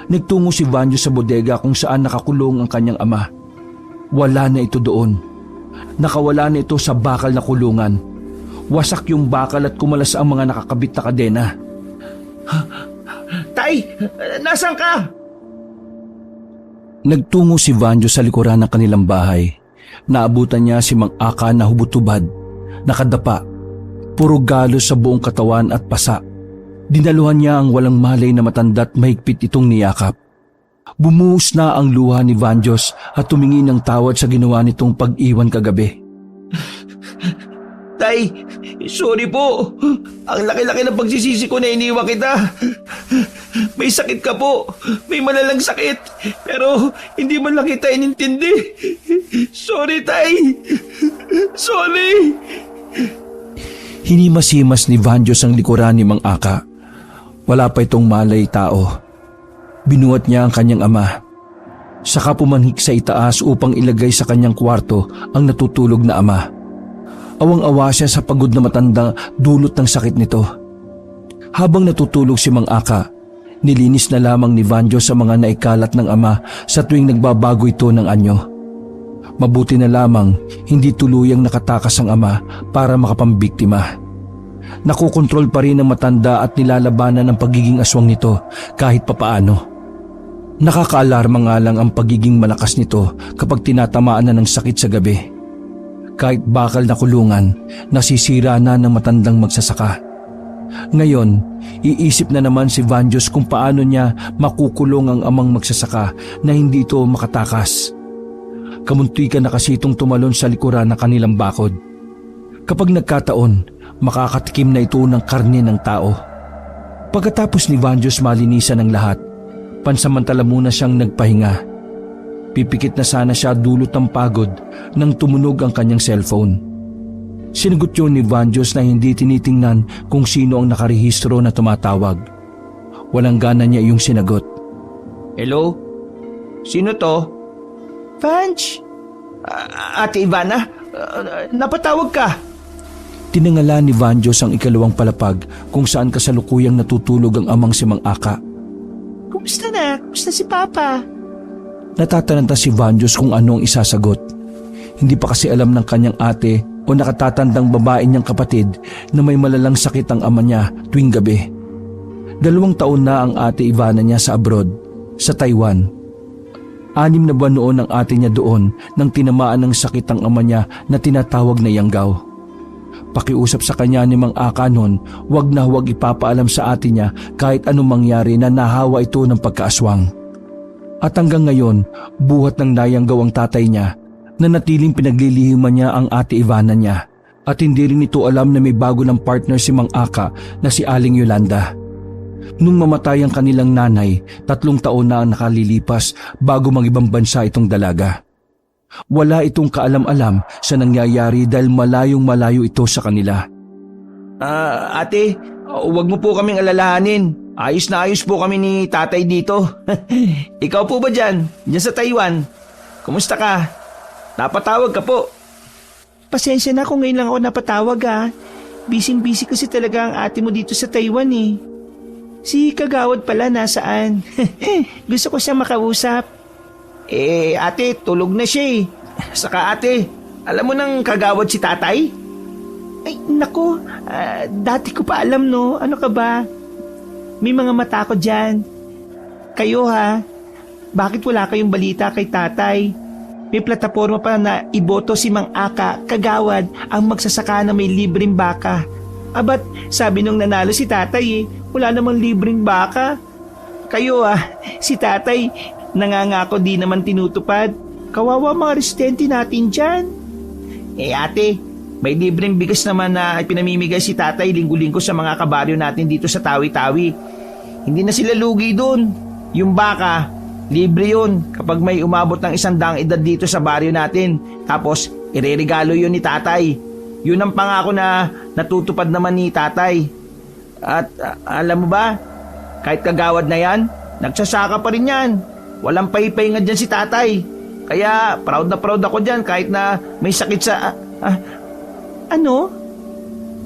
Nagtungo si Vanjos sa bodega kung saan nakakulong ang kanyang ama. Wala na ito doon. Nakawala na ito sa bakal na kulungan. Wasak yung bakal at kumalas ang mga nakakabit na kadena. Tay, nasan ka? Nagtungo si Vanjos sa likuran ng kanilang bahay. Naabutan niya si Mang Aka na hubot-tubad, nakadapa, puro galos sa buong katawan at pasa. Dinaluhan niya ang walang malay na matanda't mahigpit itong niyakap. Bumuhos na ang luha ni Vanjos at tumingi ng tawad sa ginawa nitong pag-iwan kagabi. Tay, sorry po. Ang laki-laki ng pagsisisi ko na iniwan kita. May sakit ka po. May malalang sakit. Pero hindi man lang kita inintindi. Sorry, Tay. Sorry. Hinimasimas ni Vanjos ang likuran ni Mang Aka. Wala pa itong malay tao. Binuhat niya ang kanyang ama. Saka pumanhik sa itaas upang ilagay sa kanyang kwarto ang natutulog na ama. Awang-awa siya sa pagod na matanda dulot ng sakit nito. Habang natutulog si Mang Aka, nilinis na lamang ni Vanjos sa mga naikalat ng ama sa tuwing nagbabago ito ng anyo. Mabuti na lamang hindi tuluyang nakatakas ang ama para makapambiktima. Nakukontrol pa rin ng matanda at nilalabanan ang pagiging aswang nito kahit papaano. Nakakaalarma nga lang ang pagiging malakas nito kapag tinatamaan na ng sakit sa gabi. Kahit bakal na kulungan, nasisira na ng matandang magsasaka. Ngayon, iisip na naman si Vanjos kung paano niya makukulong ang amang magsasaka na hindi ito makatakas. Kamuntikan na kasi itong tumalon sa likuran ng kanilang bakod. Kapag nagkataon, makakatikim na ito ng karne ng tao. Pagkatapos ni Vanjos malinisan ng lahat, pansamantala muna siyang nagpahinga. Pipikit na sana siya dulot ng pagod nang tumunog ang kanyang cellphone. Sinagot yun ni Vanjos na hindi tinitingnan kung sino ang nakarehistro na tumatawag. Walang gana niya iyong sinagot. Hello? Sino to? Vanj? Ate Ivana? Napatawag ka? Tinangala ni Vanjos ang ikalawang palapag kung saan kasalukuyang natutulog ang amang si Mang Aka. Kumusta na? Kumusta si Papa? Natatananta si Vanjos kung ano ang isasagot. Hindi pa kasi alam ng kanyang ate o nakatatandang babae niyang kapatid na may malalang sakit ang ama niya tuwing gabi. 2 taon na ang ate Ivana niya sa abroad, sa Taiwan. 6 na buwan noon ang ate niya doon nang tinamaan ng sakit ang ama niya na tinatawag na Yanggaw. Pakiusap sa kanya ni Mang Aka noon, wag na huwag ipapaalam sa ate niya kahit anong mangyari na nahawa ito ng pagkaaswang. At hanggang ngayon, buhat ng Nayanggaw ang tatay niya na natiling pinaglilihiman niya ang ate Ivana niya at hindi rin ito alam na may bago ng partner si Mang Aka na si Aling Yolanda. Nung mamatay ang kanilang nanay, 3 taon na ang nakalilipas bago mag-ibang bansa itong dalaga. Wala itong kaalam-alam sa nangyayari dahil malayong-malayo ito sa kanila. Ate, huwag mo po kaming alalahanin. Ayos na ayos po kami ni tatay dito. Ikaw po ba dyan sa Taiwan? Kumusta ka? Napatawag ka po. Pasensya na kung ngayon lang ako napatawag Busy-busy kasi talaga ang ate mo dito sa Taiwan eh. Si Kagawad pala nasaan? Gusto ko siyang makausap. Ate, tulog na siya eh. Saka ate, alam mo nang Kagawad si tatay? Ay, naku, dati ko pa alam no. Ano ka ba? May mga mata ko dyan. Kayo bakit wala kayong balita kay tatay? May plataforma pa na iboto si Mang Aka, Kagawad, ang magsasaka na may libreng baka. Abat, sabi nung nanalo si tatay wala namang libreng baka. Kayo si tatay, nangangako di naman tinutupad. Kawawa mga residente natin dyan. Ate, may libreng bigas naman na pinamimigay si tatay linggo-linggo sa mga kabaryo natin dito sa Tawi-Tawi. Hindi na sila lugi doon. Yung baka, libre yun kapag may umabot ng 100 edad dito sa baryo natin. Tapos, ireregalo yun ni tatay. Yun ang pangako na natutupad naman ni tatay. At alam mo ba, Kahit kagawad na yan, nagsasaka pa rin yan. Walang paypay nga dyan si tatay. Kaya proud na proud ako dyan kahit na may sakit sa... Ano?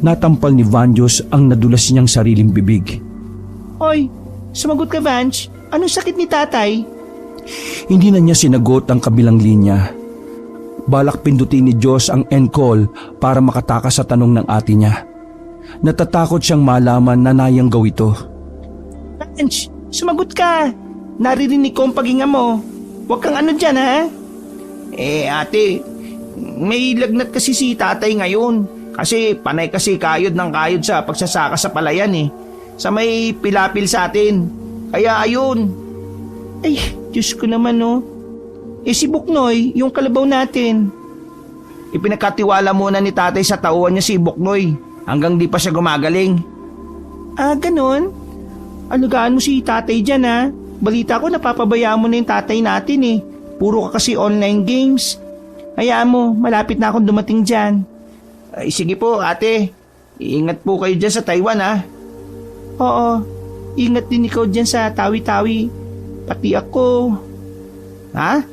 Natampal ni Vanjos ang nadulas niyang sariling bibig. Hoy, sumagot ka, Vanch. Anong sakit ni tatay? Hindi na niya sinagot ang kabilang linya. Balak pindutin ni Diyos ang end call para makatakas sa tanong ng ate niya. Natatakot siyang malaman na nayanggaw ito. Vanch, sumagot ka. Naririnig ko ang paghinga mo. Huwag kang ano dyan, ha? Ate, may lagnat kasi si tatay ngayon. Kasi panay kasi kayod ng kayod sa pagsasaka sa palayan sa may pilapil sa atin. Kaya ayun. Ay, Diyos ko naman si Buknoy, yung kalabaw natin. Ipinagkatiwala muna ni tatay sa tauhan niya si Buknoy hanggang di pa siya gumagaling. Ganon? Alagaan mo si tatay dyan, ha? Balita ko napapabayaan mo na yung tatay natin Puro ka kasi online games. Hayaan mo, malapit na akong dumating dyan. Ay, sige po, ate. Iingat po kayo dyan sa Taiwan, ha? Oo, ingat din ikaw dyan sa Tawi-Tawi. Pati ako. Ha?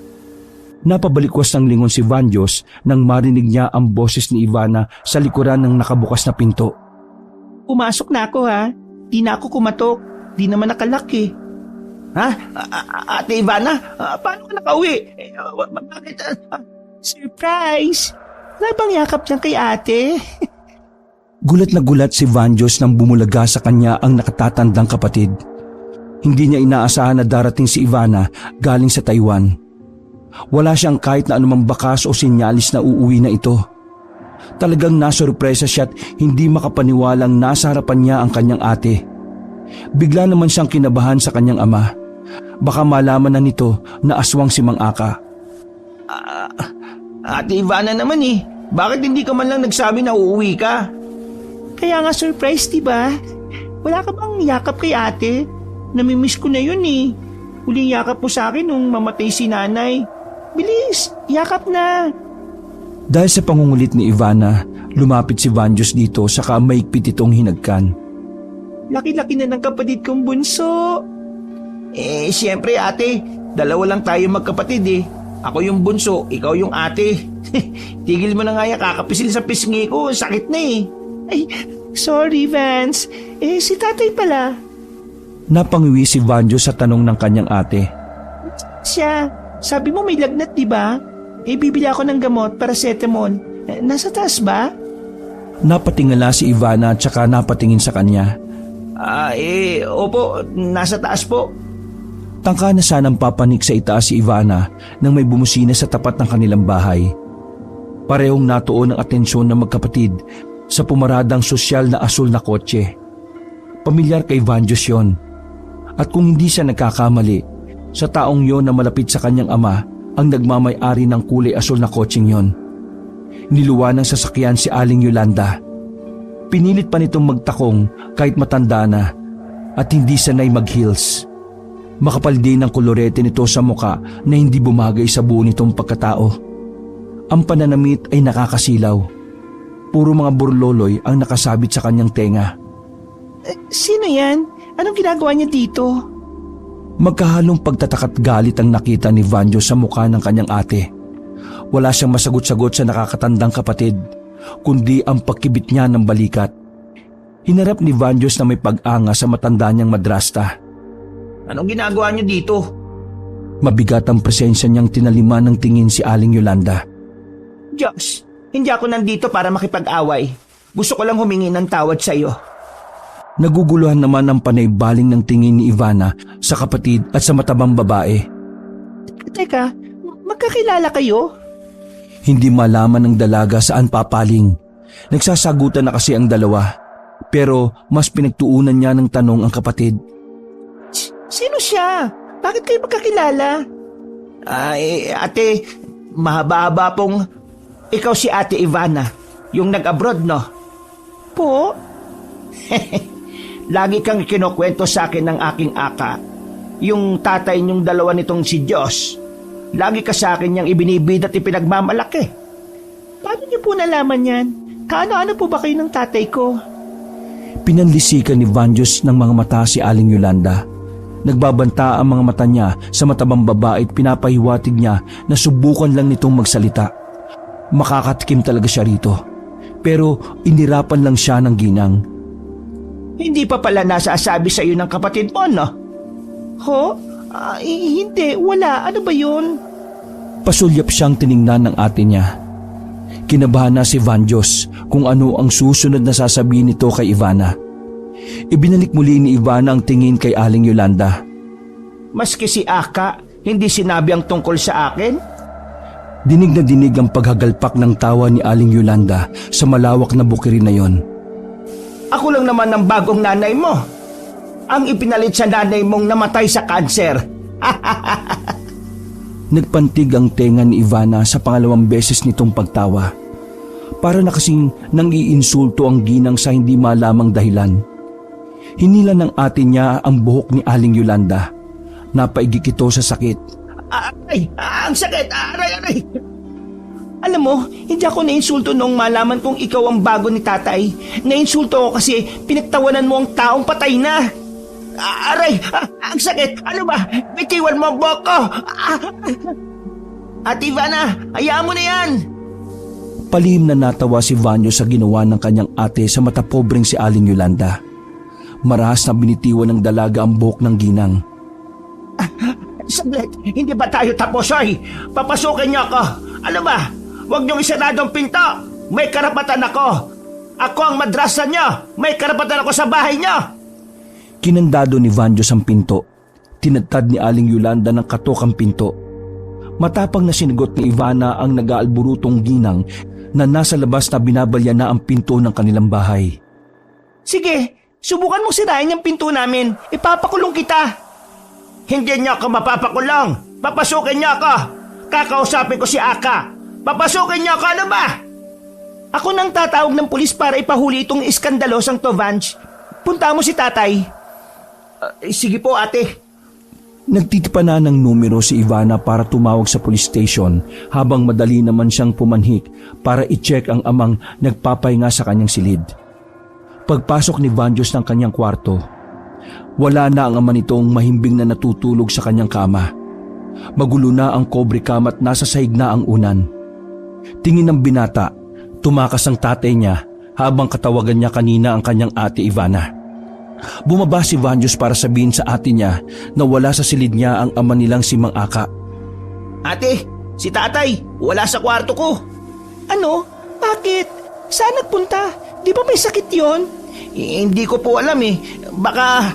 Napabalikwas ng lingon si Vanjos nang marinig niya ang boses ni Ivana sa likuran ng nakabukas na pinto. Pumasok na ako, ha? Di na ako kumatok. Di naman nakalaki. Ha? Ate Ivana, paano ka nakauwi? Bakit? Surprise! Labang yakap niya kay ate. Gulat na gulat si Vanjos nang bumulaga sa kanya ang nakatatandang kapatid. Hindi niya inaasahan na darating si Ivana galing sa Taiwan. Wala siyang kahit na anumang bakas o sinyalis na uuwi na ito. Talagang nasurpresa siya at hindi makapaniwalang nasa harapan niya ang kanyang ate. Bigla naman siyang kinabahan sa kanyang ama. Baka malaman na nito na aswang si Mang Aka. Ate Ivana naman bakit hindi ka man lang nagsabi na uuwi ka? Kaya nga surprise, diba? Wala ka bang yakap kay ate? Namimiss ko na yun Huling yakap mo sa akin nung mamatay si nanay. Bilis, yakap na. Dahil sa pangungulit ni Ivana, lumapit si Vanjos dito saka maigpit itong hinagkan. Laki-laki na ng kapatid kong bunso. Siyempre ate, dalawa lang tayo magkapatid Ako yung bunso, ikaw yung ate. Tigil mo na nga kakapisil sa pisngi ko, sakit na Ay, sorry Vance. Si tatay pala. Napangiwi si Vanjos sa tanong ng kanyang ate. Siya, sabi mo may lagnat, diba? Bibili ako ng gamot, paracetamol. Nasa taas ba? Napatingala si Ivana at saka napatingin sa kanya. Opo, nasa taas po. Tangka na sanang papanik sa itaas si Ivana nang may bumusina sa tapat ng kanilang bahay. Parehong natuon ang atensyon ng magkapatid sa pumaradang sosyal na asul na kotse. Pamilyar kay Vanjos yon. At kung hindi siya nagkakamali, sa taong yon na malapit sa kanyang ama ang nagmamay-ari ng kulay asul na kotseng yon. Niluwa ng sasakyan si Aling Yolanda. Pinilit pa nitong magtakong kahit matanda na at hindi sanay mag-heels. Makapal din ang kolorete nito sa muka na hindi bumagay sa buo nitong pagkatao. Ang pananamit ay nakakasilaw. Puro mga burloloy ang nakasabit sa kanyang tenga. Sino yan? Anong ginagawa niya dito? Magkahalong pagtatakat galit ang nakita ni Vanjos sa mukha ng kanyang ate. Wala siyang masagot-sagot sa nakakatandang kapatid, kundi ang pagkibit niya ng balikat. Hinarap ni Vanjos na may pag-anga sa matanda niyang madrasta. Anong ginagawa niyo dito? Mabigat ang presensya niyang tinaliman ng tingin si Aling Yolanda. Diyos, hindi ako nandito para makipag-away. Gusto ko lang humingi ng tawad sa iyo. Naguguluhan naman ang panaybaling ng tingin ni Ivana sa kapatid at sa matabang babae. Teka, magkakilala kayo? Hindi malaman ng dalaga saan papaling. Nagsasagutan na kasi ang dalawa. Pero mas pinagtuunan niya ng tanong ang kapatid. Sino siya? Bakit kayo magkakilala? Ate, mahaba-haba pong... Ikaw si Ate Ivana, yung nag-abroad, no? Po? Lagi kang kinukwento sa akin ng aking aka. Yung tatay niyong dalawa nitong si Diyos. Lagi ka sa akin niyang ibinibid at ipinagmamalaki. Paano niyo po nalaman yan? Kaano-ano po ba kayo ng tatay ko? Pinanlisikan ni Vanjos ng mga mata si Aling Yolanda. Nagbabanta ang mga mata niya sa matabang babae at pinapahiwatig niya na subukan lang nitong magsalita. Makakatikim talaga siya rito. Pero inirapan lang siya ng ginang. Hindi pa pala nasasabi sa iyo ng kapatid mo, no? Ho? Hindi, wala. Ano ba yun? Pasulyap siyang tiningnan ng ate niya. Kinabahan na si Vanjos kung ano ang susunod na sasabihin nito kay Ivana. Ibinalik muli ni Ivana ang tingin kay Aling Yolanda. Maski si Aka, hindi sinabi ang tungkol sa akin? Dinig na dinig ang paghagalpak ng tawa ni Aling Yolanda sa malawak na bukirin na yon. Ako lang naman ang bagong nanay mo. Ang ipinalit sa nanay mong namatay sa kanser. Nagpantig ang tenga ni Ivana sa pangalawang beses nitong pagtawa. Para na kasing nang iinsulto ang ginang sa hindi malamang dahilan. Hinila ng ate niya ang buhok ni Aling Yolanda. Napaigik ito sa sakit. Aray! Ang sakit! Aray! Alam mo, hindi ako nainsulto nung malaman kong ikaw ang bago ni tatay. Nainsulto ako kasi pinagtawanan mo ang taong patay na. Aray! Ang sakit! Ano ba? Bitiwan mo ang buhok ko! Ate Ivana, hayaan mo na yan! Palihim na natawa si Vanyo sa ginawa ng kanyang ate sa matapobreng si Aling Yolanda. Marahas na binitiwan ng dalaga ang buhok ng ginang. Saglit, hindi ba tayo tapos, oy? Papasukin niyo ako. Ano ba? Huwag niyong isarado ang pinto. May karapatan ako. Ako ang madrasa niyo. May karapatan ako sa bahay niyo. Kinandado ni Vanjos ang pinto. Tinadtad ni Aling Yolanda ng katok ang pinto. Matapang na sinigot ni Ivana ang nag-aalburutong ginang na nasa labas na binabalya na ang pinto ng kanilang bahay. Sige, subukan mong sirain yung pinto namin. Ipapakulong kita. Hindi niyo ako mapapakulong. Papasukin niyo ako. Kakausapin ko si Aka. Papasukin niyo ako, ano ba? Ako nang tatawag ng pulis para ipahuli itong iskandalosang to, Vange. Punta mo si tatay. Sige po, ate. Nagtitipa na ng numero si Ivana para tumawag sa police station habang madali naman siyang pumanhik para i-check ang amang nagpapahinga sa kanyang silid. Pagpasok ni Vanjos ng kanyang kwarto, wala na ang ama nitong mahimbing na natutulog sa kanyang kama. Magulo na ang kobre kama at nasa sahig na ang unan. Tingin ng binata, tumakas ang tatay niya habang katawagan niya kanina ang kanyang ate Ivana. Bumaba si Vanjos para sabihin sa ate niya na wala sa silid niya ang ama nilang si Mang Aka. Ate, si tatay, wala sa kwarto ko. Ano? Bakit? Saan nagpunta? Di ba may sakit yon? Hindi ko po alam eh. Baka...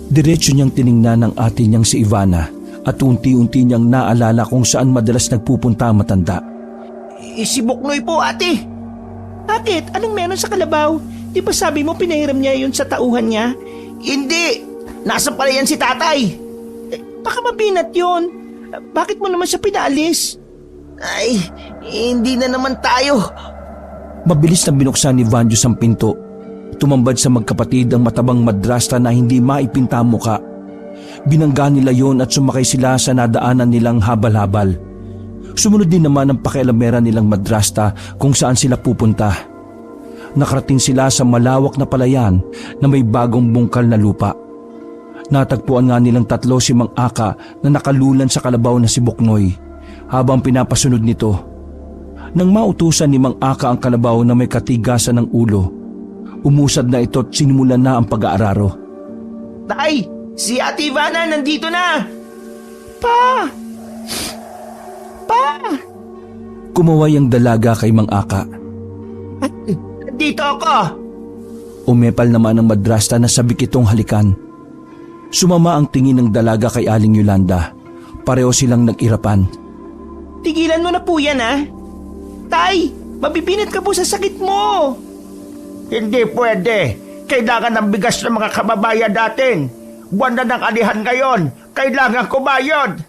Diretso niyang tiningnan ng ate niyang si Ivana at unti-unti niyang naalala kung saan madalas nagpupunta ang matanda. Si Buknoy po, ate. Bakit? Anong meron sa kalabaw? Di ba sabi mo pinahiram niya yun sa tauhan niya? Hindi! Nasa pala yan si tatay. Baka mabinat yun. Bakit mo naman siya pinaalis? Ay, hindi na naman tayo. Mabilis na binuksan ni Vanjos ang pinto. Tumambad sa magkapatid ang matabang madrasta na hindi maipinta ang muka. Binangga nila yon at sumakay sila sa nadaanan nilang habal-habal. Sumunod din naman ang pakialamera nilang madrasta kung saan sila pupunta. Nakarating sila sa malawak na palayan na may bagong bungkal na lupa. Natagpuan nga nilang tatlo si Mang Aka na nakalulan sa kalabaw na si Buknoy habang pinapasunod nito. Nang mautusan ni Mang Aka ang kalabaw na may katigasan ng ulo, umusad na ito at sinimulan na ang pag-aararo. Tay, si Ate Ivana nandito na! Pa! Kumaway ang dalaga kay Mang Aka. Dito ako! Umepal naman ang madrasta na sabik itong halikan. Sumama ang tingin ng dalaga kay Aling Yolanda. Pareho silang nag-irapan. Tigilan mo na po yan, ha? Tay, mabibinat ka po sa sakit mo. Hindi pwede. Kailangan ng bigas ng mga kababayan natin. Buwan na ng alihan ngayon. Kailangan ko bayad.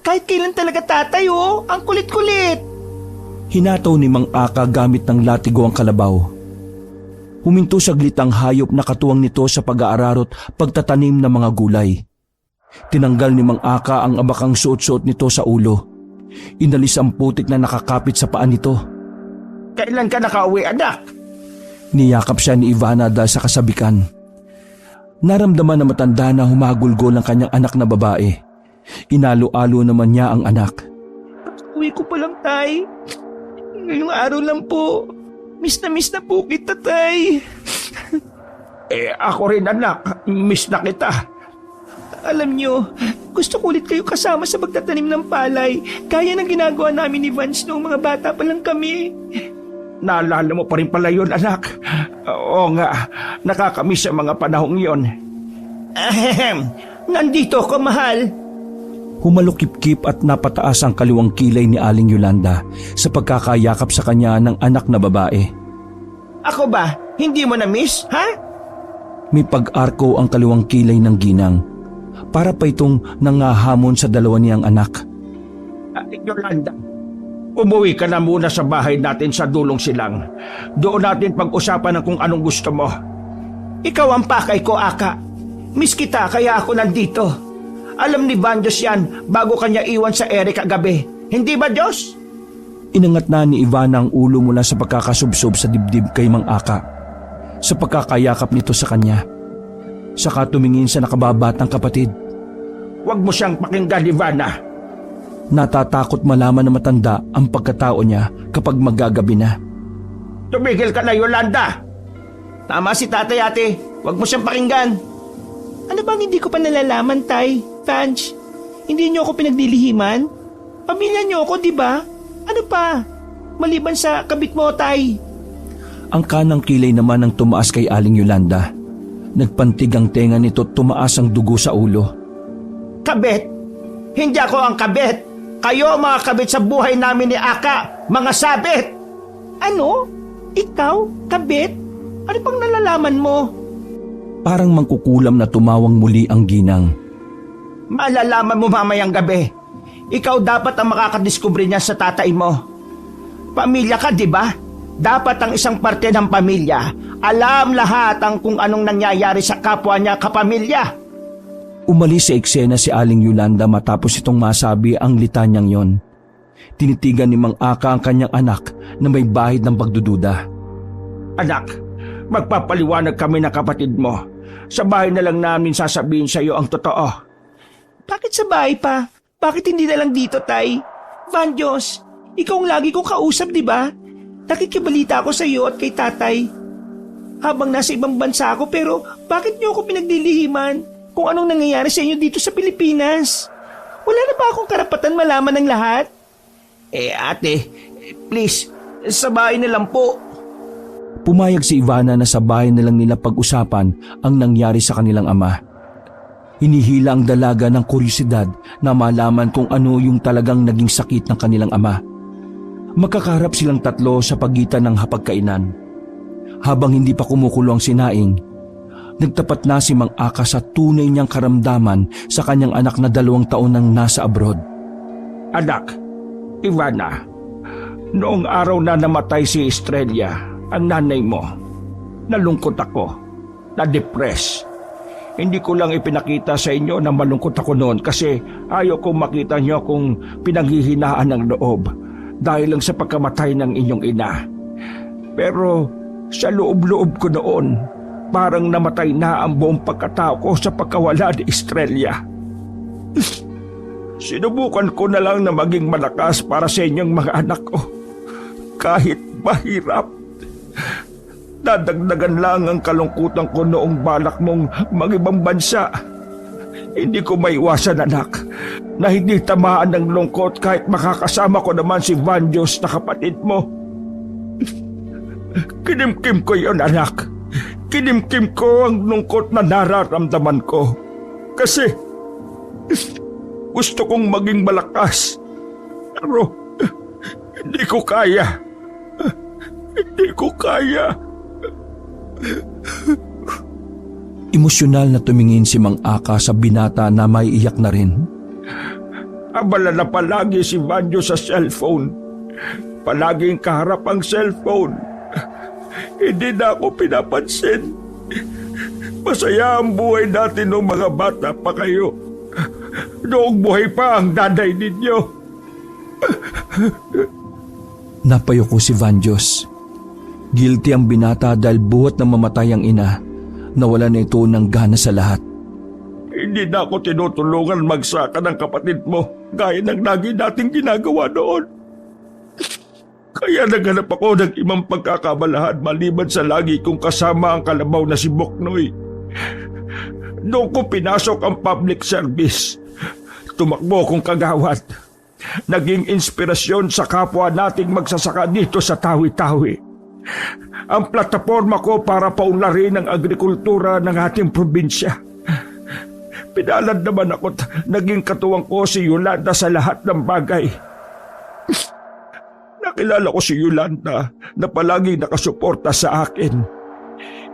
Kahit kailan talaga tatay, oh. Ang kulit-kulit. Hinataw ni Mang Aka gamit ng latigo ang kalabaw. Huminto saglit ang hayop na katuwang nito sa pag-aararot pagtatanim ng mga gulay. Tinanggal ni Mang Aka ang abakang suot-suot nito sa ulo. Inalis ang putik na nakakapit sa paa nito. Kailan ka nakauwi, anak? Niyakap siya ni Ivana dahil sa kasabikan. Naramdaman na matanda na humagulgol ang kanyang anak na babae. Inalo-alo naman niya ang anak. Uwi ko pa lang, Tay. Ngayong araw lang po. Miss na po kita, Tay. Ako rin anak, miss na kita. Alam nyo, gusto ko ulit kayo kasama sa pagtatanim ng palay. Gaya ng ginagawa namin ni Vance noong mga bata pa lang kami. Naalala mo pa rin pala yun, anak. Oo nga, nakakamiss ang mga panahong yon. Ahem, nandito ako, mahal. Humalukip-kip at napataas ang kaliwang kilay ni Aling Yolanda sa pagkakayakap sa kanya ng anak na babae. Ako ba? Hindi mo na-miss, ha? May pag-arko ang kaliwang kilay ng ginang. Para pa itong nangahamon sa dalawa niyang anak. Yolanda, umuwi ka na muna sa bahay natin sa Dulong Silang. Doon natin pag-usapan ng kung anong gusto mo. Ikaw ang pakay ko, Aka. Miss kita, kaya ako nandito. Alam ni Banjos yan bago kanya iwan sa ere kagabi. Hindi ba, Diyos? Inangat na ni Ivana ang ulo mula sa pagkakasubsob sa dibdib kay Mang Aka. Sa pagkakayakap nito sa kanya. Saka tumingin sa nakababatang kapatid. Huwag mo siyang pakinggan, Ivana. Natatakot malaman na matanda ang pagkatao niya kapag magagabi na. Tumigil ka na, Yolanda. Tama si tatay, ate. Huwag mo siyang pakinggan. Ano bang hindi ko pa nalalaman, Tay? Vange, hindi niyo ako pinaglilihiman? Pamilya niyo ako, di ba? Ano pa? Maliban sa kabit mo, Tay. Ang kanang kilay naman ang tumaas kay Aling Yolanda. Nagpantig ang tenga nito at tumaas ang dugo sa ulo. Kabit? Hindi ako ang kabit. Kayo mga kabit sa buhay namin ni Aka, mga sabit. Ano? Ikaw? Kabit? Ano pang nalalaman mo? Parang mangkukulam na tumawang muli ang ginang. Malalaman mo mamayang gabi. Ikaw dapat ang makakadiskubre niya sa tatay mo. Pamilya ka, di ba? Dapat ang isang parte ng pamilya alam lahat ang kung anong nangyayari sa kapwa niya kapamilya. Umalis sa eksena si Aling Yolanda matapos itong masabi ang litanyang yon. Tinitigan ni Mang Aka ang kanyang anak na may bahid ng pagdududa. Anak, magpapaliwanag kami ng kapatid mo. Sa bahay na lang namin sasabihin sa iyo ang totoo. Bakit sa bahay pa? Bakit hindi na lang dito, Tay? Vanjos, ikaw ang lagi kong kausap, di ba? Nakikibalita ako sa iyo at kay tatay. Habang nasa ibang bansa ako, pero bakit niyo ako pinaglilihiman kung anong nangyayari sa inyo dito sa Pilipinas? Wala na ba akong karapatan malaman ng lahat? Ate, please, sa bahay na lang po. Pumayag si Ivana na sa bahay na lang nila pag-usapan ang nangyari sa kanilang ama. Hinihila ang dalaga ng kuryosidad na malaman kung ano yung talagang naging sakit ng kanilang ama. Magkakaharap silang tatlo sa pagitan ng hapagkainan. Habang hindi pa kumukulo ang sinaing, nagtapat na si Mang Aka sa tunay niyang karamdaman sa kanyang anak na 2 taon nang nasa abroad. Anak, Ivana, noong araw na namatay si Estrella, ang nanay mo, nalungkot ako, na-depress. Hindi ko lang ipinakita sa inyo na malungkot ako noon kasi ayaw kong makita niyo kung pinanghihinaan ng loob dahil lang sa pagkamatay ng inyong ina. Pero sa loob-loob ko noon, parang namatay na ang buong pagkatao ko sa pagkawala ni Estrella. Sinubukan ko na lang na maging malakas para sa inyong mga anak ko. Kahit mahirap. Dadagdagan lang ang kalungkutan ko noong balak mong mag-ibang bansa. Hindi ko maiwasan, anak, na hindi tamaan ng lungkot kahit makakasama ko naman si Vanjos na kapatid mo. Kinimkim ko yon, anak. Kinimkim ko ang lungkot na nararamdaman ko. Kasi gusto kong maging malakas. Pero hindi ko kaya. Hindi ko kaya. Emosyonal na tumingin si Mang Aka sa binata na may iyak na rin. Abala na palagi si Vanjo sa cellphone. Palaging kaharap ang cellphone. Hindi na ako pinapansin. Masaya ang buhay natin noong mga bata pa kayo. Noong buhay pa ang nanay ninyo. Napayuko si Vanjos. Guilty ang binata dahil buhat na mamatay ang ina. Nawala na ito ng gana sa lahat. Hindi na ako tinutulungan magsaka ng kapatid mo gaya ng lagi nating ginagawa noon. Kaya naghanap ako ng ibang pagkakabalahan maliban sa lagi kong kasama ang kalabaw na si Boknoy. Doon ko pinasok ang public service. Tumakbo akong kagawad. Naging inspirasyon sa kapwa nating magsasaka dito sa Tawi-Tawi. Ang plataforma ko para paunlarin ang agrikultura ng ating probinsya. Pinalad naman ako't naging katuwang ko si Yolanda sa lahat ng bagay. Nakilala ko si Yolanda na palaging nakasuporta sa akin.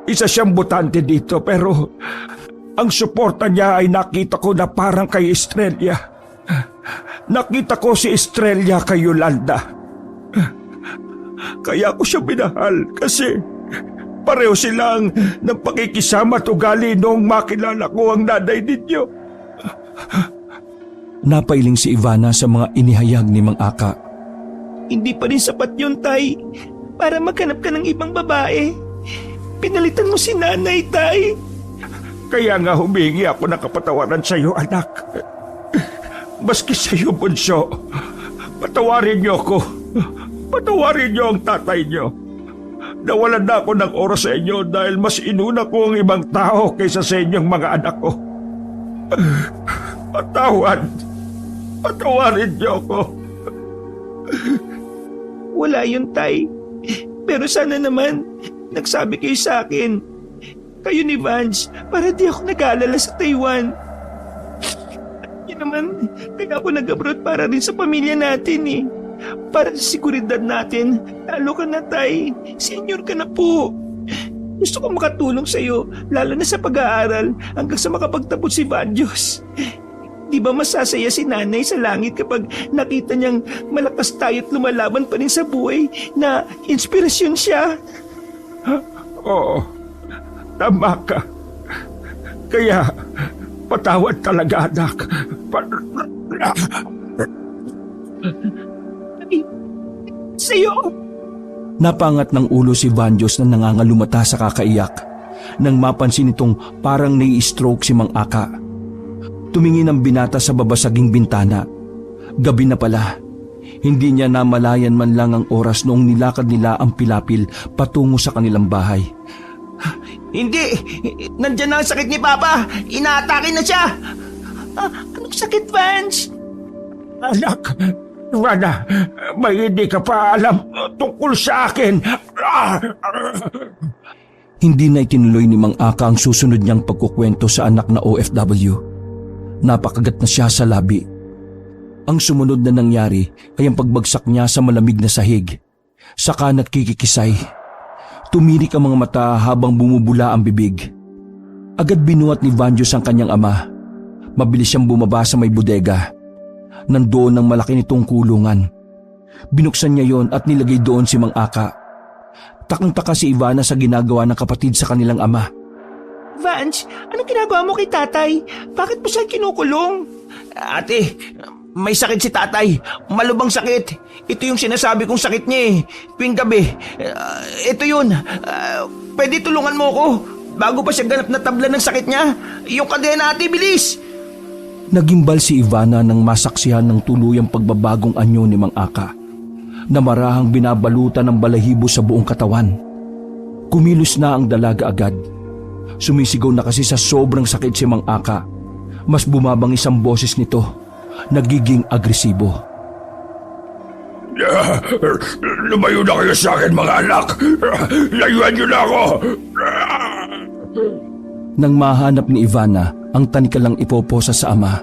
Isa siyang botante dito pero ang suporta niya ay nakita ko na parang kay Estrella. Nakita ko si Estrella kay Yolanda. Kaya ko siya binahal kasi pareho silang ng pakikisama at ugali noong makilala ko ang nanay ninyo. Napailing si Ivana sa mga inihayag ni Mang Aka. Hindi pa rin sapat yun, Tay. Para maghanap ka ng ibang babae. Pinalitan mo si nanay, Tay. Kaya nga humingi ako ng kapatawaran sa iyo, anak. Maski sa iyo, bunso. Patawarin niyo ako. Patawarin niyo ang tatay niyo. Nawalan na ako ng oras sa inyo dahil mas inuna ko ang ibang tao kaysa sa inyong mga anak ko. Patawarin niyo ako. Wala yun, Tay. Pero sana naman, nagsabi kayo sa akin. Kayo ni Vance, para di ako nag-aalala sa Taiwan. Yun naman, kaya ako nag-abroad para rin sa pamilya natin eh. Para sa seguridad natin, lalo ka na, Tay. Senior ka na po. Gusto ko makatulong sa'yo, lalo na sa pag-aaral, hanggang sa makapagtapos si Vanjos. Di ba masasaya si nanay sa langit kapag nakita niyang malakas tayo at lumalaban pa rin sa buhay na inspirasyon siya? Oo, tama ka. Kaya, patawad talaga, anak. Sa'yo! Napangat ng ulo si Vanjos na nangangalumata sa kakaiyak nang mapansin itong parang nai-stroke si Mang Aka. Tumingin ang binata sa babasaging bintana. Gabi na pala. Hindi niya namalayan man lang ang oras noong nilakad nila ang pilapil patungo sa kanilang bahay. Hindi! Nandiyan na ang sakit ni Papa! Inaatake na siya! Anong sakit, Vance? Anak, Ivana, may hindi ka pa alam tungkol sa akin. Hindi na itinuloy ni Mang Aka ang susunod niyang pagkukwento sa anak na OFW. Napakagat na siya sa labi. Ang sumunod na nangyari ay ang pagbagsak niya sa malamig na sahig. Saka nagkikikisay. Tumirik ang mga mata habang bumubula ang bibig. Agad binuhat ni Vanjos ang kanyang ama. Mabilis siyang bumaba sa may bodega. Nandoon ang malaki nitong kulungan. Binuksan niya yon at nilagay doon si Mang Aka. Takang-taka si Ivana sa ginagawa ng kapatid sa kanilang ama. Vance, anong ginagawa mo kay tatay? Bakit mo siya kinukulong? Ate, may sakit si tatay. Malubang sakit. Ito yung sinasabi kong sakit niya eh. Tuwing gabi. Ito yun. Pwede tulungan mo ko. Bago pa siya ganap na tabla ng sakit niya. Yung kadena, ate, bilis! Nagimbal si Ivana nang masaksihan ng tuluyang pagbabagong anyo ni Mang Aka. Na marahang binabalutan ng balahibo sa buong katawan. Kumilos na ang dalaga agad. Sumisigaw na kasi sa sobrang sakit si Mang Aka. Mas bumabang isang boses nito. Nagiging agresibo. Lumayo na kayo sa akin, mga anak. Layuan niyo na ako. Nang mahanap ni Ivana ang tanikalang ipoposa sa ama,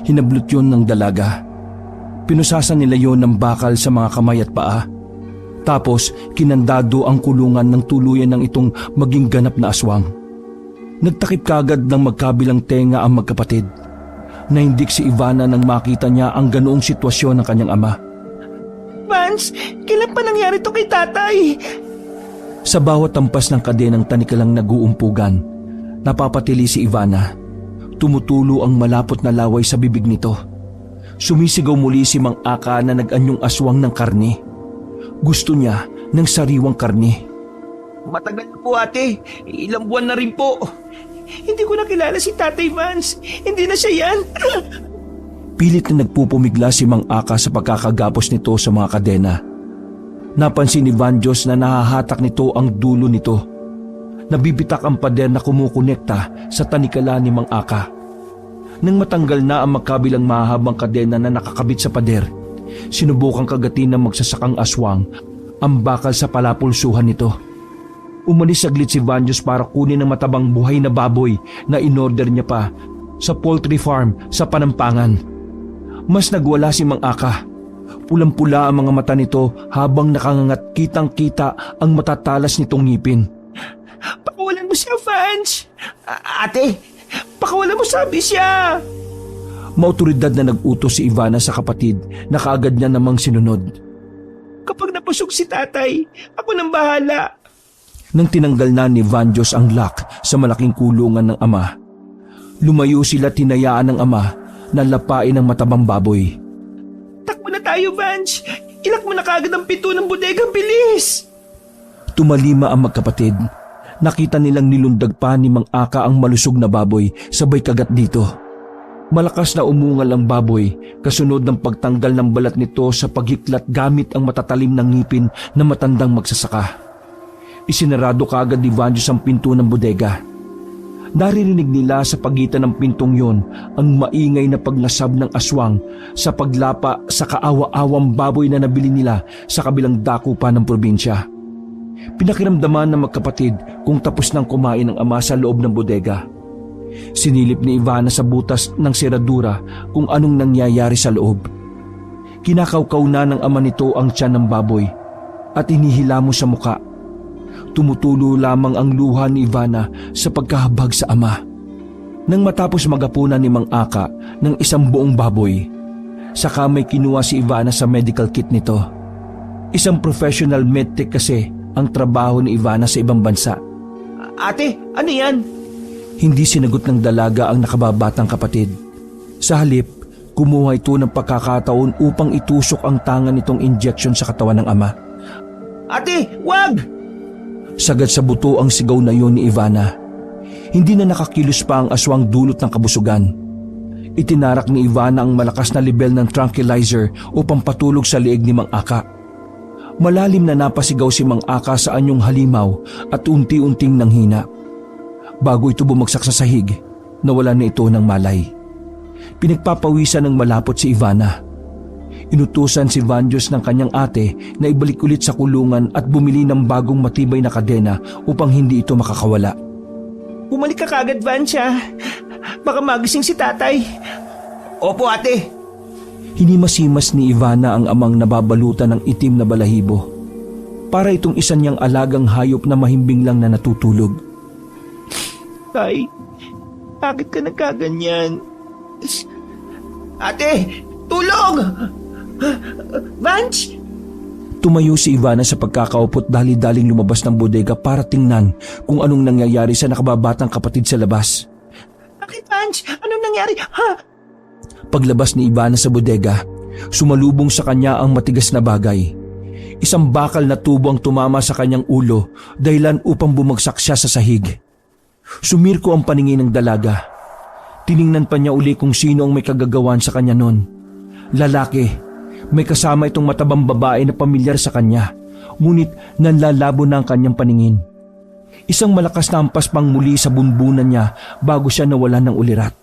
hinablot yun ng dalaga. Pinusasan nila yon ng bakal sa mga kamay at paa. Tapos kinandado ang kulungan ng tuluyan ng itong maging ganap na aswang. Nagtakip kagad ng magkabilang tenga ang magkapatid. Nahindik si Ivana nang makita niya ang ganoong sitwasyon ng kanyang ama. Vance, kailan pa nangyari to kay tatay? Sa bawat tampas ng kadenang tanikalang naguumpugan, napapatili si Ivana. Tumutulo ang malapot na laway sa bibig nito. Sumisigaw muli si Mang Aka na nag-anyong aswang ng karne. Gusto niya ng sariwang karne. Matagal na po ate. Ilang buwan na rin po. Hindi ko nakilala si Tatay Vance. Hindi na siya yan. Pilit na nagpupumigla si Mang Aka sa pagkakagapos nito sa mga kadena. Napansin ni Vanjos na nahahatak nito ang dulo nito. Nabibitak ang pader na kumukonekta sa tanikala ni Mang Aka. Nang matanggal na ang magkabilang mahabang kadena na nakakabit sa pader, sinubukang kagatin ng magsasakang aswang ang bakal sa palapulsuhan nito. Umalis saglit si Vanjos para kunin ang matabang buhay na baboy na inorder niya pa sa poultry farm sa Panampangan. Mas nagwala si Mang Aka. Pulang-pula ang mga mata nito habang nakangangat, kitang-kita ang matatalas nitong ngipin. Pakawalan mo siya, Vance. Ate, pakawalan mo sabi siya. Maotoridad na nag-utos si Ivana sa kapatid na kaagad niya namang sinunod. Kapag napusok si tatay, ako nang bahala. Nang tinanggal na ni Vanjos ang lock sa malaking kulungan ng ama, lumayo sila tinayaan ng ama na lapain ang matabang baboy. Takbo na tayo, Vance. Ilak mo na kaagad ang pinto ng bodega, bilis. Tumalima ang magkapatid. Nakita nilang nilundag pa ni Mang Aka ang malusog na baboy sabay kagat dito. Malakas na umungal ang baboy kasunod ng pagtanggal ng balat nito sa paghiklat gamit ang matatalim ng ngipin na matandang magsasaka. Isinarado kaagad ni Vanjos ang pinto ng bodega. Naririnig nila sa pagitan ng pintong yon ang maingay na pagnasab ng aswang sa paglapa sa kaawa-awang baboy na nabili nila sa kabilang dako pa ng probinsya. Pinakiramdaman ng magkapatid kung tapos nang kumain ang ama sa loob ng bodega. Sinilip ni Ivana sa butas ng seradura kung anong nangyayari sa loob. Kinakaukaw na ng ama nito ang tiyan ng baboy at inihilamo sa muka. Tumutulo lamang ang luha ni Ivana sa pagkahabag sa ama. Nang matapos magapunan ni Mang Aka ng isang buong baboy, saka may kinuha si Ivana sa medical kit nito. Isang professional medtech kasi ang trabaho ni Ivana sa ibang bansa. Ate, ano yan? Hindi sinagot ng dalaga ang nakababatang kapatid. Sa halip, kumuha ito ng pagkakataon upang itusok ang tangan nitong injection sa katawan ng ama. Ate, wag! Sagad sa buto ang sigaw na yon ni Ivana. Hindi na nakakilos pa ang aswang dulot ng kabusugan. Itinarak ni Ivana ang malakas na level ng tranquilizer upang patulog sa liig ni Mang Aka. Malalim na napasigaw si Mang Aka sa anyong halimaw at unti-unting nanghina. Bago ito bumagsak sa sahig, nawala na ito ng malay. Pinagpapawisan ng malapot si Ivana. Inutusan si Vanjos ng kanyang ate na ibalik ulit sa kulungan at bumili ng bagong matibay na kadena upang hindi ito makakawala. Bumalik ka kagad, Vance. Baka magising si tatay. Opo, ate. Hinimasimas ni Ivana ang amang nababalutan ng itim na balahibo. Para itong isa niyang alagang hayop na mahimbing lang na natutulog. Tay, bakit ka nagkaganyan? Ate, tulong! Vance! Tumayo si Ivana sa pagkakaupot dali-daling lumabas ng bodega para tingnan kung anong nangyayari sa nakababatang kapatid sa labas. Bakit, Vance? Anong nangyari? Ha? Paglabas ni Ivana sa bodega, sumalubong sa kanya ang matigas na bagay. Isang bakal na tubo ang tumama sa kanyang ulo dahilan upang bumagsak siya sa sahig. Sumirko ang paningin ng dalaga. Tiningnan pa niya uli kung sino ang may kagagawan sa kanya noon. Lalaki. May kasama itong matabang babae na pamilyar sa kanya, ngunit nanlalabo na ang kanyang paningin. Isang malakas na hampas pang muli sa bunbunan niya bago siya nawala ng ulirat.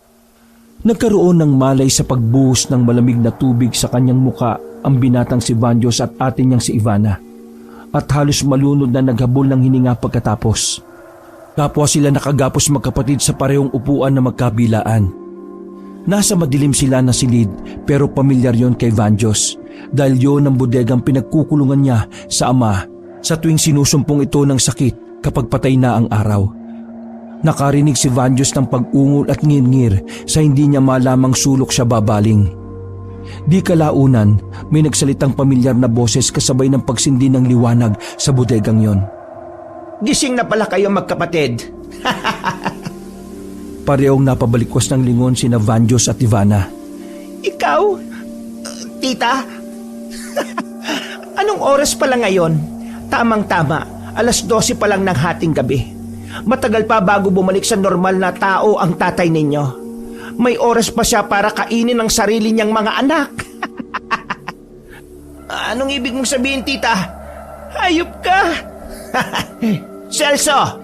Nagkaroon ng malay sa pagbuhos ng malamig na tubig sa kanyang muka ang binatang si Vanjos at ate niyang si Ivana. At halos malunod na naghabol ng hininga pagkatapos. Kapwa sila nakagapos magkapatid sa parehong upuan na magkabilaan. Nasa madilim sila na silid pero pamilyar yon kay Vanjos dahil yon ang bodegang pinagkukulungan niya sa ama sa tuwing sinusumpong ito ng sakit kapag patay na ang araw. Nakarinig si Vanjos ng pag-ungol at ngir-ngir sa hindi niya malamang sulok siya babaling. Di kalaunan, may nagsalitang pamilyar na boses kasabay ng pagsindi ng liwanag sa bodegang yon. Gising na pala kayo magkapatid. Parehong napabalikwas ng lingon sina Vanjos at Ivana. Ikaw? Tita? Anong oras pala ngayon? Tamang-tama. 12 pa lang ng hating gabi. Matagal pa bago bumalik sa normal na tao ang tatay ninyo. May oras pa siya para kainin ang sarili niyang mga anak. Anong ibig mong sabihin, tita? Hayop ka! Celso!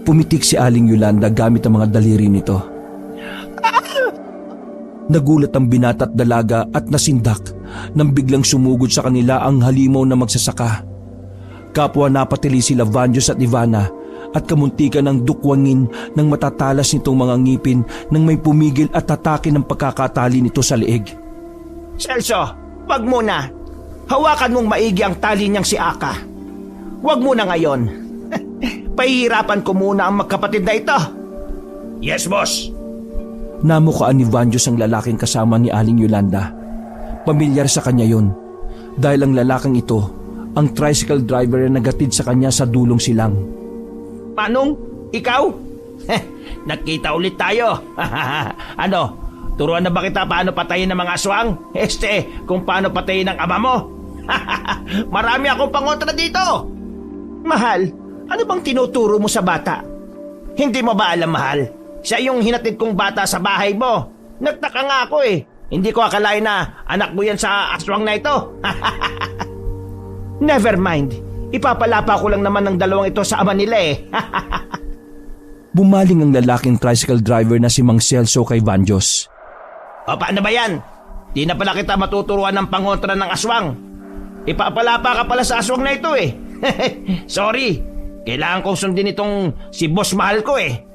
Pumitik si Aling Yolanda gamit ang mga daliri nito. Nagulat ang binata at dalaga at nasindak nang biglang sumugod sa kanila ang halimaw na magsasaka. Kapwa napatili sila Vanjos at Ivana at kamuntikan ng dukwangin ng matatalas nitong mga ngipin nang may pumigil at atake ng pagkakatali nito sa leeg. Celso, wag muna. Hawakan mong maigi ang tali niyang si Aka. Wag muna ngayon. Pahihirapan ko muna ang magkapatid na ito. Yes, boss. Namukaan ni Vanjos ang lalaking kasama ni Aling Yolanda. Pamilyar sa kanya yon dahil ang lalaking ito ang tricycle driver na nagatid sa kanya sa dulong silang. Manong, ikaw? Nagkita ulit tayo. Ano, turuan na ba kita paano patayin ng mga aswang? Kung paano patayin ng ama mo? Marami akong pangontra dito. Mahal, ano bang tinuturo mo sa bata? Hindi mo ba alam, mahal? Siya yung hinatid kong bata sa bahay mo. Nagtaka nga ako eh. Hindi ko akalain na anak mo yan sa aswang na ito. Never mind. Ipapalapa ko lang naman ng dalawang ito sa ama nila eh. Bumaling ang lalaking tricycle driver na si Mang Celso kay Vanjos. O paano ba yan? Di na pala kita matuturuan ng pangontra ng aswang. Ipapalapa ka pala sa aswang na ito eh. Sorry. Kailangan kong sundin itong si boss mahal ko eh.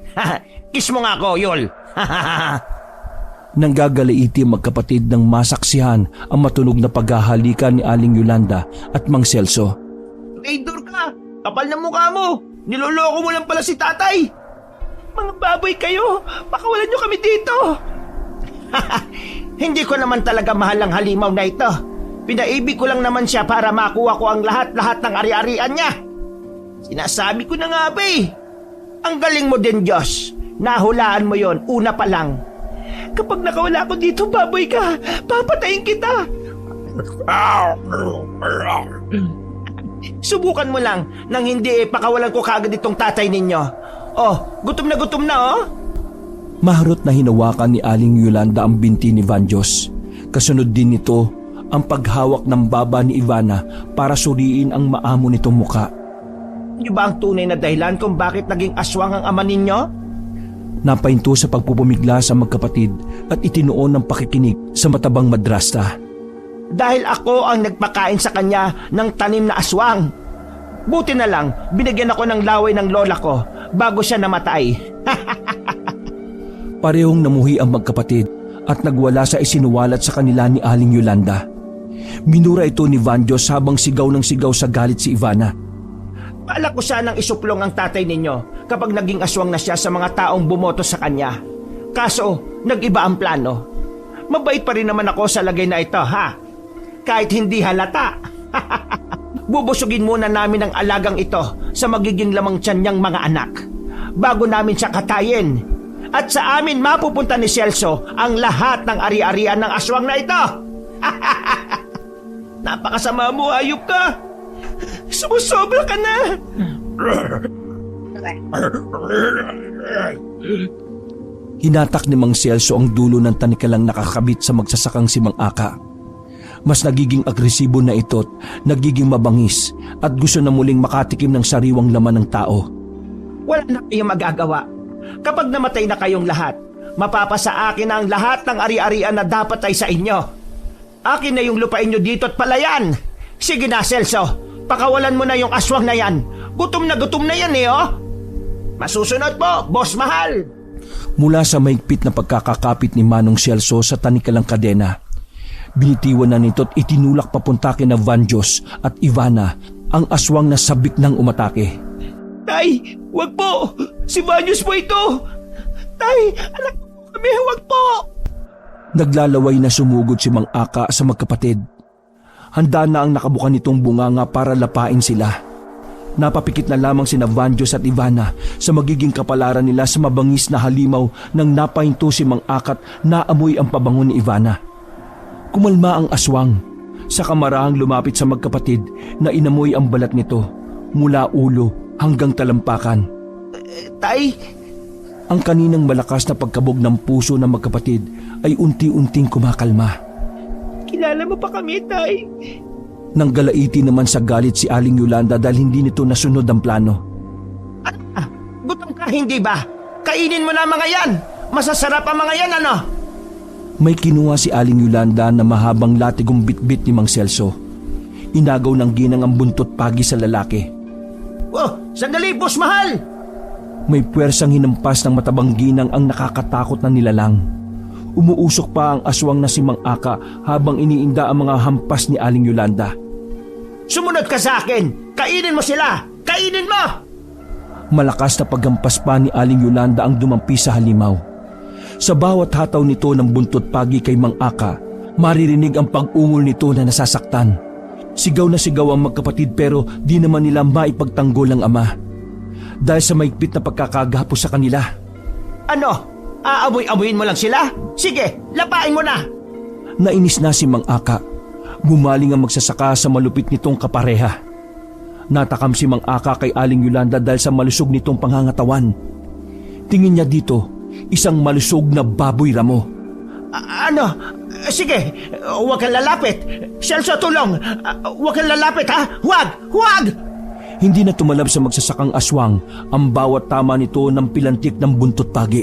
Kiss mo nga ako, Yol. Nanggagalaiti ang magkapatid nang masaksihan ang matunog na paghahalikan ni Aling Yolanda at Mang Celso. Traitor ka! Kapal na mukha mo! Niloloko mo lang pala si tatay! Mga baboy kayo! Pakawalan nyo kami dito! Hindi ko naman talaga mahal ang halimaw na ito. Pinaibig ko lang naman siya para makuha ko ang lahat-lahat ng ari-arian niya. Sinasabi ko na nga ba eh. Ang galing mo din, Diyos. Nahulaan mo yon una pa lang. Kapag nakawala ko dito, baboy ka. Papatayin kita. Subukan mo lang nang hindi pakawalan ko kagad itong tatay ninyo. Oh, gutom na oh. Maharot na hinawakan ni Aling Yolanda ang binti ni Vanjos. Kasunod din nito ang paghawak ng baba ni Ivana para suriin ang maamo nitong muka. Ano ba ang tunay na dahilan kung bakit naging aswang ang ama ninyo? Napahinto sa pagpupumigla sa magkapatid at itinuon ng pakikinig sa matabang madrasta. Dahil ako ang nagpakain sa kanya ng tanim na aswang. Buti na lang, binigyan ako ng laway ng lola ko bago siya namatay. Parehong namuhi ang magkapatid at nagwala sa isinuwalat sa kanila ni Aling Yolanda. Minura ito ni Vanjos habang sigaw ng sigaw sa galit si Ivana. Balak ko sanang isuplong ang tatay ninyo kapag naging aswang na siya sa mga taong bumoto sa kanya. Kaso, nag-iba ang plano. Mabait pa rin naman ako sa lagay na ito, ha? Kahit hindi halata. Bubusugin muna namin ang alagang ito sa magiging lamang tiyan niyang mga anak bago namin siya katayin. At sa amin mapupunta ni Celso ang lahat ng ari-arian ng aswang na ito. Napakasama mo, hayop ka. Sumusobra ka na. Hinatak ni Mang Celso ang dulo ng tanikalang nakakabit sa magsasakang si Mang Aka. Mas nagiging agresibo na ito't nagiging mabangis at gusto na muling makatikim ng sariwang laman ng tao. Wala na kayong magagawa. Kapag namatay na kayong lahat, mapapasa akin na ang lahat ng ari-arian na dapat ay sa inyo. Akin na yung lupain nyo dito at palayan. Sige na, Celso. Pakawalan mo na yung aswang na yan. Gutom na yan eh, oh. Masusunod po, boss mahal. Mula sa maigpit na pagkakakapit ni Manong Celso sa tanikalang kadena, binitiwan na nito't itinulak papunta kina Vanjos at Ivana ang aswang na sabik ng umatake. Tay, wag po. Si Vanjos po ito. Tay, anak po kami, wag po. Naglalaway na sumugod si Mang Aka sa magkapatid. Handa na ang nakabuka nitong bunganga para lapain sila. Napapikit na lamang sina Vanjos at Ivana sa magiging kapalaran nila sa mabangis na halimaw nang napahinto si Mang Akat na amoy ang pabango ni Ivana. Kumalma ang aswang. Sa kamarahang lumapit sa magkapatid na inamoy ang balat nito. mula ulo hanggang talampakan. Tay, Ang kaninang malakas na pagkabog ng puso ng magkapatid ay unti-unting kumakalma. kilala mo pa kami, Tay. Nang galaiti naman sa galit si Aling Yolanda dahil hindi nito nasunod ang plano. Gutom ka, hindi ba? Kainin mo na mga yan. Masasarap ang mga yan, ano? May kinuha si Aling Yolanda na mahabang latigong bitbit ni Mang Celso. Inagaw ng ginang ang buntot pagi sa lalaki. Oh, sandali, boss mahal! May puwersang hinampas ng matabang ginang ang nakakatakot na nilalang. Umuusok pa ang aswang na si Mang Aka habang iniinda ang mga hampas ni Aling Yolanda. Sumunod ka sa akin! Kainin mo sila! Kainin mo! Malakas na paghampas pa ni Aling Yolanda ang dumampi sa halimaw. Sa bawat hataw nito ng buntot pagi kay Mang Aka, maririnig ang pag-ungol nito na nasasaktan. Sigaw na sigaw ang magkapatid pero di naman nila maipagtanggol ang ama. Dahil sa maigpit na pagkakagapos sa kanila. Ano? Aamoy-amoyin mo lang sila? Sige, lapain mo na! Nainis na si Mang Aka. Gumaling ang magsasaka sa malupit nitong kapareha. Natakam si Mang Aka kay Aling Yolanda dahil sa malusog nitong pangangatawan. Tingin niya dito, isang malusog na baboy ramo. Ano? Sige, huwag kang lalapit. Celso, tulong! Huwag kang lalapit, ha? Huwag! Huwag! Hindi na tumalab sa magsasakang aswang ang bawat tama nito ng pilantik ng buntot pagi.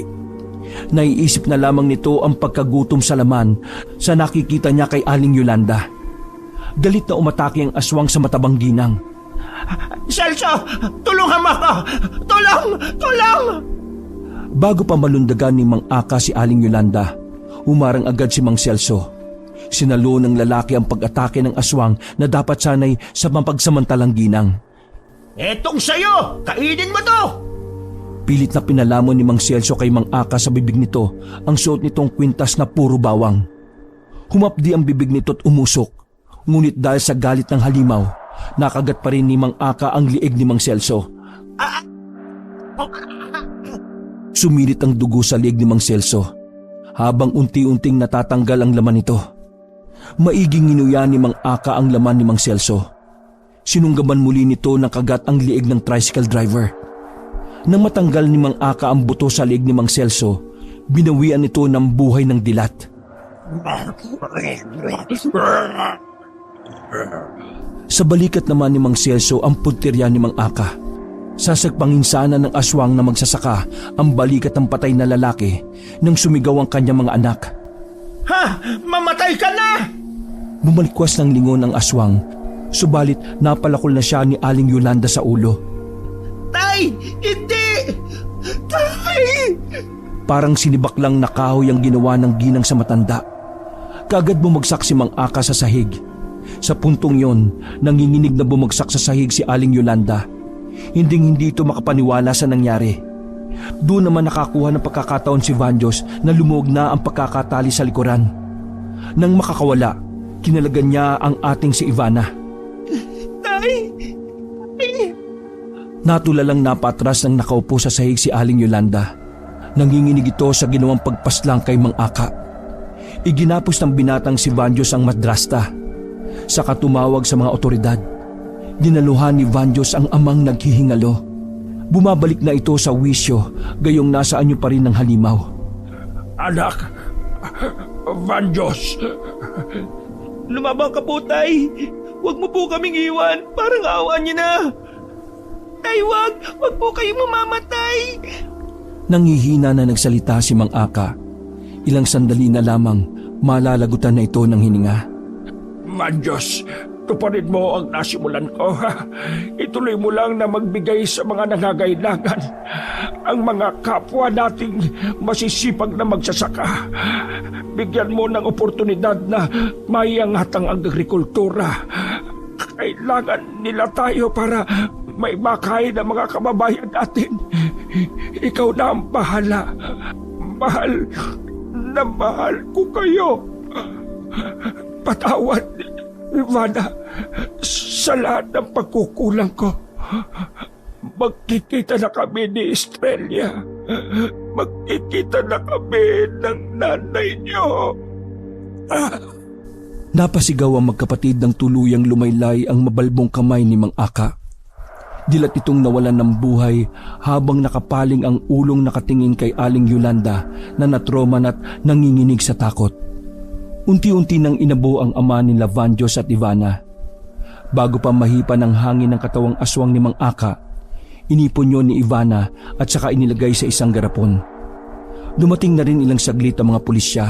Naiisip na lamang nito ang pagkagutom sa laman sa nakikita niya kay Aling Yolanda. Galit na umatake ang aswang sa matabang ginang. Celso! Tulungan mo ako! Tulong! Tulong! Bago pa malundagan ni Mang Aka si Aling Yolanda, umarang agad si Mang Celso. Sinalo ng lalaki ang pag-atake ng aswang na dapat sanay sa mapagsamantalang ginang. Etong sayo! Kainin mo to! Pilit na pinalamon ni Mang Celso kay Mang Aka sa bibig nito ang suot nitong kwintas na puro bawang. Humapdi ang bibig nito't umusok, ngunit dahil sa galit ng halimaw, nakagat pa rin ni Mang Aka ang liig ni Mang Celso. Sumirit ang dugo sa liig ni Mang Celso habang unti-unting natatanggal ang laman nito. Maiging inuya ni Mang Aka ang laman ni Mang Celso. Sinunggaban muli nito ng kagat ang liig ng tricycle driver. Nang matanggal ni Mang Aka ang buto sa liig ni Mang Celso, binawian nito ng buhay ng dilat. Sa balikat naman ni Mang Celso ang puntirya ni Mang Aka. Sasagpangin sana ng aswang na magsasaka ang balikat ng patay na lalaki nang sumigaw ang kanyang mga anak. Ha? Mamatay ka na! Bumalikwas ng lingon ang aswang, subalit napalakol na siya ni Aling Yolanda sa ulo. Tay! Hindi! Tay! Parang sinibak lang na kahoy ang ginawa ng ginang sa matanda. Kaagad bumagsak si Mang Aka sa sahig. Sa puntong yon, nanginginig na bumagsak sa sahig si Aling Yolanda. Hinding-hindi ito makapaniwala sa nangyari. Doon naman nakakuha ng pagkakataon si Vanjos na lumuog na ang pagkakatali sa likuran. Nang makakawala, kinalagan niya ang ating si Ivana. Tay! Natulalang napatras ng nakaupo sa sahig si Aling Yolanda. Nanginginig ito sa ginawang pagpaslang kay Mang Aka. Iginapos ng binatang si Vanjos ang madrasta. Saka tumawag sa mga otoridad. Dinaluhan ni Vanjos ang amang naghihingalo. Bumabalik na ito sa wisyo, gayong nasa anyo pa rin ng halimaw. Anak, Vanjos, Lumabang ka po, Tay! Huwag mo po kaming iwan! Parang awan niyo na! Tay, wag! Wag po kayong mamamatay! Nanghihina na nagsalita si Mang Aka. Ilang sandali na lamang, malalagutan na ito ng hininga. Vanjos, tuparin mo ang nasimulan ko. Ituloy mo lang na magbigay sa mga nangangailangan. Ang mga kapwa nating masisipag na magsasaka. Bigyan mo ng oportunidad na maiangat ang agrikultura. Kailangan nila tayo para may makain ang mga kababayan natin. Ikaw na ang bahala. Mahal na mahal ko kayo. Patawad, Ivana, sa lahat ng pagkukulang ko. Magkikita na kami ni Estrella. Magkikita na kami ng nanay niyo. Napasigaw ang magkapatid ng tuluyang lumaylay ang mabalbong kamay ni Mang Aka. Dilat itong nawalan ng buhay habang nakapaling ang ulong nakatingin kay Aling Yolanda na natroman at nanginginig sa takot. Unti-unti nang inabo ang ama ni Vanjos at Ivana. Bago pa mahipa ng hangin ng katawang aswang ni Mang Aka, inipon yun ni Ivana at saka inilagay sa isang garapon. Dumating na rin ilang saglit ang mga pulisya.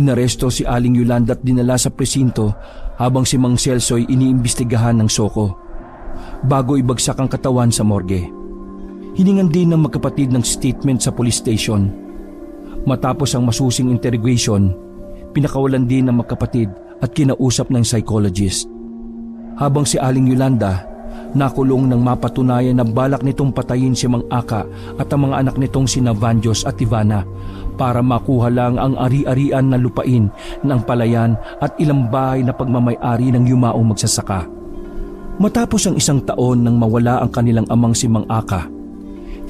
Inaresto si Aling Yolanda at dinala sa presinto habang si Mang Celso ay iniimbestigahan ng Soko. Bago ibagsak ang katawan sa morgue, hiningan din ng magkapatid ng statement sa police station. Matapos ang masusing interrogation, pinakawalan din ng magkapatid at kinausap ng psychologist. Habang si Aling Yolanda nakulong nang mapatunayan na balak nitong patayin si Mang Aka at ang mga anak nitong sina Vanjos at Ivana para makuha lang ang ari-arian na lupain ng palayan at ilang bahay na pagmamay-ari ng yumaong magsasaka. Matapos ang 1 taon nang mawala ang kanilang amang si Mang Aka,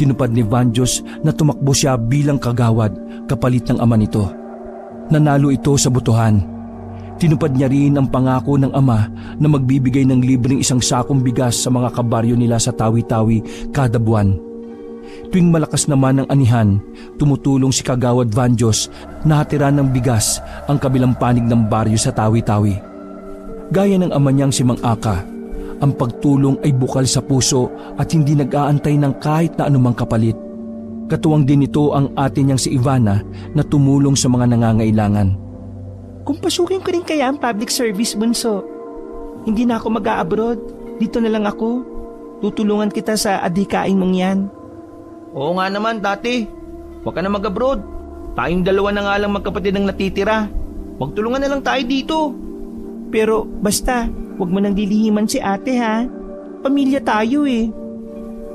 tinupad ni Vanjos na tumakbo siya bilang kagawad kapalit ng ama nito. Nanalo ito sa botohan. Tinupad niya rin ang pangako ng ama na magbibigay ng libreng 1 sakong bigas sa mga kabaryo nila sa Tawi-Tawi kada buwan. Tuwing malakas naman ang anihan, tumutulong si Kagawad Vanjos na hatiran ng bigas ang kabilang panig ng baryo sa Tawi-Tawi. Gaya ng ama niyang si Mang Aka, ang pagtulong ay bukal sa puso at hindi nag-aantay ng kahit na anumang kapalit. Katuwang din ito ang ate niyang si Ivana na tumulong sa mga nangangailangan. Kung pasukin ko rin kaya ang public service, bunso, hindi na ako mag-a-abroad. Dito na lang ako. Tutulungan kita sa adhikain mong yan. Oo nga naman, Tati. Huwag ka na mag-abroad. Tayong dalawa na nga lang magkapatid ang natitira. Magtulungan na lang tayo dito. Pero basta, huwag mo nang lilihiman si ate ha. Pamilya tayo eh.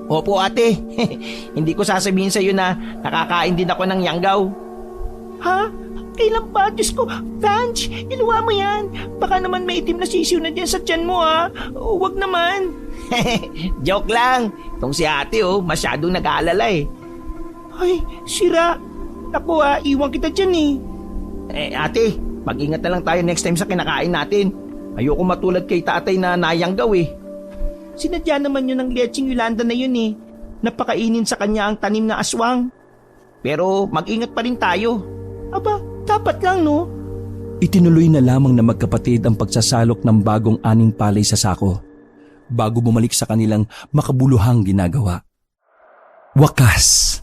Opo, ate. Hindi ko sasabihin sa iyo na nakakain din ako ng yanggaw. Ha? Kailan ba? Diyos ko, Vanj, iluwa mo yan. Baka naman may itim na sisiw na dyan sa tiyan mo ha. Huwag naman. Joke lang. Itong si ate masyadong nag-aalala eh. Ay, sira. Naku iwan kita dyan Ate, mag-ingat na lang tayo next time sa kinakain natin. Ayoko matulad kay tatay na nayanggaw eh. Sinadya naman yun ng Lecheng Yolanda na yun eh. Napakainin sa kanya ang tanim na aswang. Pero mag-ingat pa rin tayo. Aba, dapat lang no? Itinuloy na lamang na magkapatid ang pagsasalok ng bagong aning palay sa sako bago bumalik sa kanilang makabuluhang ginagawa. Wakas!